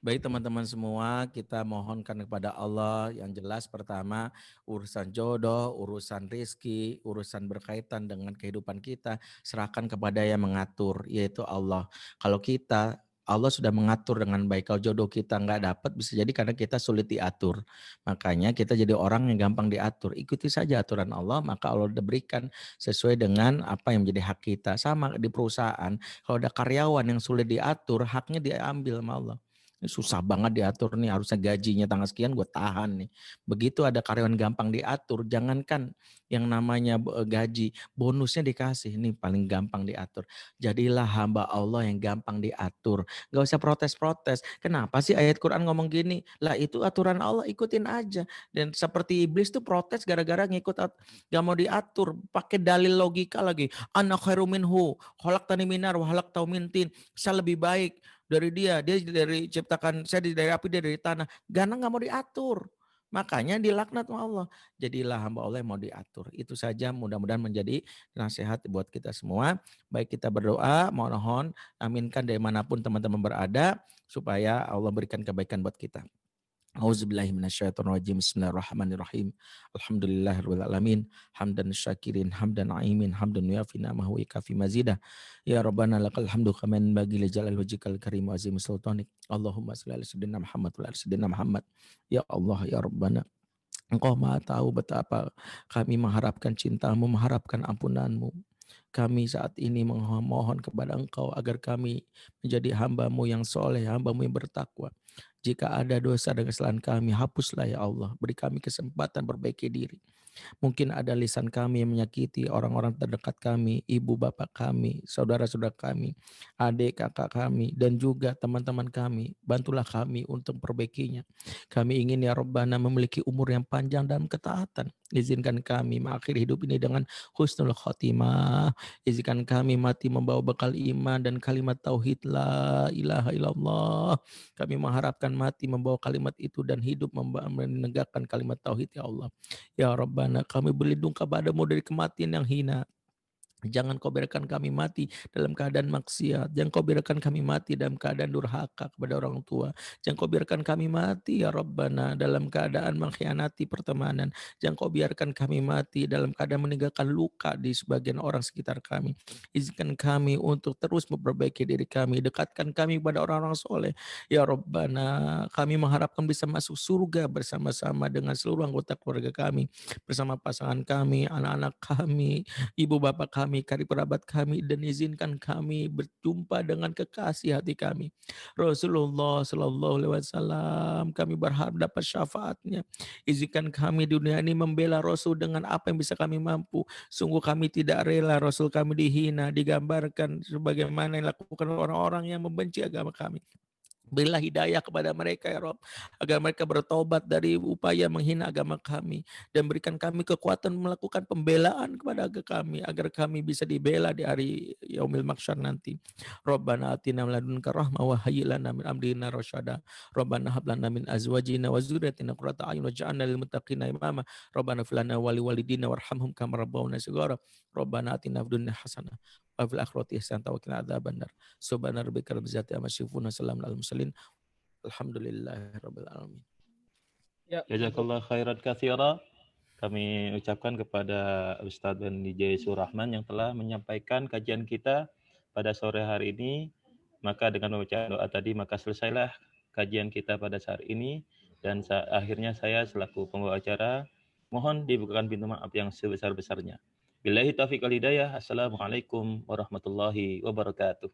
Baik teman-teman semua, kita mohonkan kepada Allah yang jelas pertama urusan jodoh, urusan rizki, urusan berkaitan dengan kehidupan kita, serahkan kepada yang mengatur, yaitu Allah. Kalau kita Allah sudah mengatur dengan baik. Kalau jodoh kita nggak dapat, bisa jadi karena kita sulit diatur. Makanya kita jadi orang yang gampang diatur. Ikuti saja aturan Allah, maka Allah udah berikan sesuai dengan apa yang menjadi hak kita. Sama di perusahaan, kalau ada karyawan yang sulit diatur, haknya diambil sama Allah. Ini susah banget diatur nih, harusnya gajinya tanggal sekian gue tahan nih. Begitu ada karyawan gampang diatur, jangankan yang namanya gaji, bonusnya dikasih, ini paling gampang diatur. Jadilah hamba Allah yang gampang diatur. Gak usah protes-protes. Kenapa sih ayat Quran ngomong gini? Lah itu aturan Allah, ikutin aja. Dan seperti iblis tuh protes gara-gara gak mau diatur. Pakai dalil logika lagi. Ana khairu minhu, khalaqtani minar wa khalaqtahu min tin. Saya lebih baik dari dia. Dia dari ciptakan, saya dari api, dia dari tanah. Karena gak mau diatur. Makanya dilaknat sama Allah. Jadilah hamba Allah yang mau diatur. Itu saja mudah-mudahan menjadi nasihat buat kita semua. Baik kita berdoa, mohon aminkan dari manapun teman-teman berada, supaya Allah berikan kebaikan buat kita. Auzubillahi minasyaitonirrajim. Bismillahirrahmanirrahim. Alhamdulillahirabbil alamin. Hamdan syakirin, hamdan aimin, hamdan yuafi ni'amahu wa kafi mazidah. Ya Rabbana lakal hamdu kama yanbaghi li jalali wajhikal karim wa azim sultanik. Allahumma shalli ala sayyidina Muhammad wa ala sayyidina Muhammad. Ya Allah, ya Rabbana, Engkau Maha tahu betapa kami mengharapkan cinta-Mu, mengharapkan ampunan-Mu. Kami saat ini memohon kepada Engkau agar kami menjadi hamba-Mu yang soleh, hamba-Mu yang bertakwa. Jika ada dosa dan kesalahan kami, hapuslah ya Allah. Beri kami kesempatan perbaiki diri. Mungkin ada lisan kami yang menyakiti orang-orang terdekat kami, ibu bapak kami, saudara-saudara kami, adik kakak kami, dan juga teman-teman kami. Bantulah kami untuk perbaikinya. Kami ingin ya Rabbana memiliki umur yang panjang dalam ketaatan. Izinkan kami mengakhiri hidup ini dengan husnul khotimah. Izinkan kami mati membawa bekal iman dan kalimat tauhid la ilaha illallah. Kami mengharapkan mati membawa kalimat itu dan hidup menegakkan kalimat tauhid ya Allah. Ya Rabbana, kami berlindung kepada-Mu dari kematian yang hina. Jangan kau biarkan kami mati dalam keadaan maksiat. Jangan kau biarkan kami mati dalam keadaan durhaka kepada orang tua. Jangan kau biarkan kami mati ya Rabbana dalam keadaan mengkhianati pertemanan. Jangan kau biarkan kami mati dalam keadaan meninggalkan luka di sebagian orang sekitar kami. Izinkan kami untuk terus memperbaiki diri kami. Dekatkan kami kepada orang-orang soleh. Ya Rabbana, kami mengharapkan bisa masuk surga bersama-sama dengan seluruh anggota keluarga kami. Bersama pasangan kami, anak-anak kami, ibu bapak kami, karib kerabat kami, dan izinkan kami berjumpa dengan kekasih hati kami, Rasulullah Sallallahu Alaihi Wasallam. Kami berharap dapat syafaatnya. Izinkan kami di dunia ini membela Rasul dengan apa yang bisa kami mampu. Sungguh kami tidak rela Rasul kami dihina, digambarkan sebagaimana yang dilakukan orang-orang yang membenci agama kami. Berilah hidayah kepada mereka ya Rob, agar mereka bertobat dari upaya menghina agama kami, dan berikan kami kekuatan melakukan pembelaan kepada agama kami, agar kami bisa dibela di hari yaumil mahsyar nanti. Rabbana atina min ladunka rahmah wa hayyi lana min amrina rasyada. Rabbana hab lana min azwajina wa dzurriyyatina qurrata a'yun waj'alna lil muttaqina imama. Rabbana fil lana wa liwalidina warhamhum kama rabbawna shighara. Rabbana atina fid dunya hasanah wa fil akhirati hasanah wa qina adzabannar. Subhana rabbika rabbil izzati amma yasifun, salamun alal mursalin, alhamdulillahirabbil alamin. Ya, Jazakallah khairan katsira. Kami ucapkan kepada Ustadz dan DJ Surahman yang telah menyampaikan kajian kita pada sore hari ini. Maka dengan membaca doa tadi, maka selesailah kajian kita pada saat ini. Dan akhirnya saya selaku pembawa acara, mohon dibukakan pintu maaf yang sebesar-besarnya. Billahi taufiq wal hidayah. Assalamualaikum warahmatullahi wabarakatuh.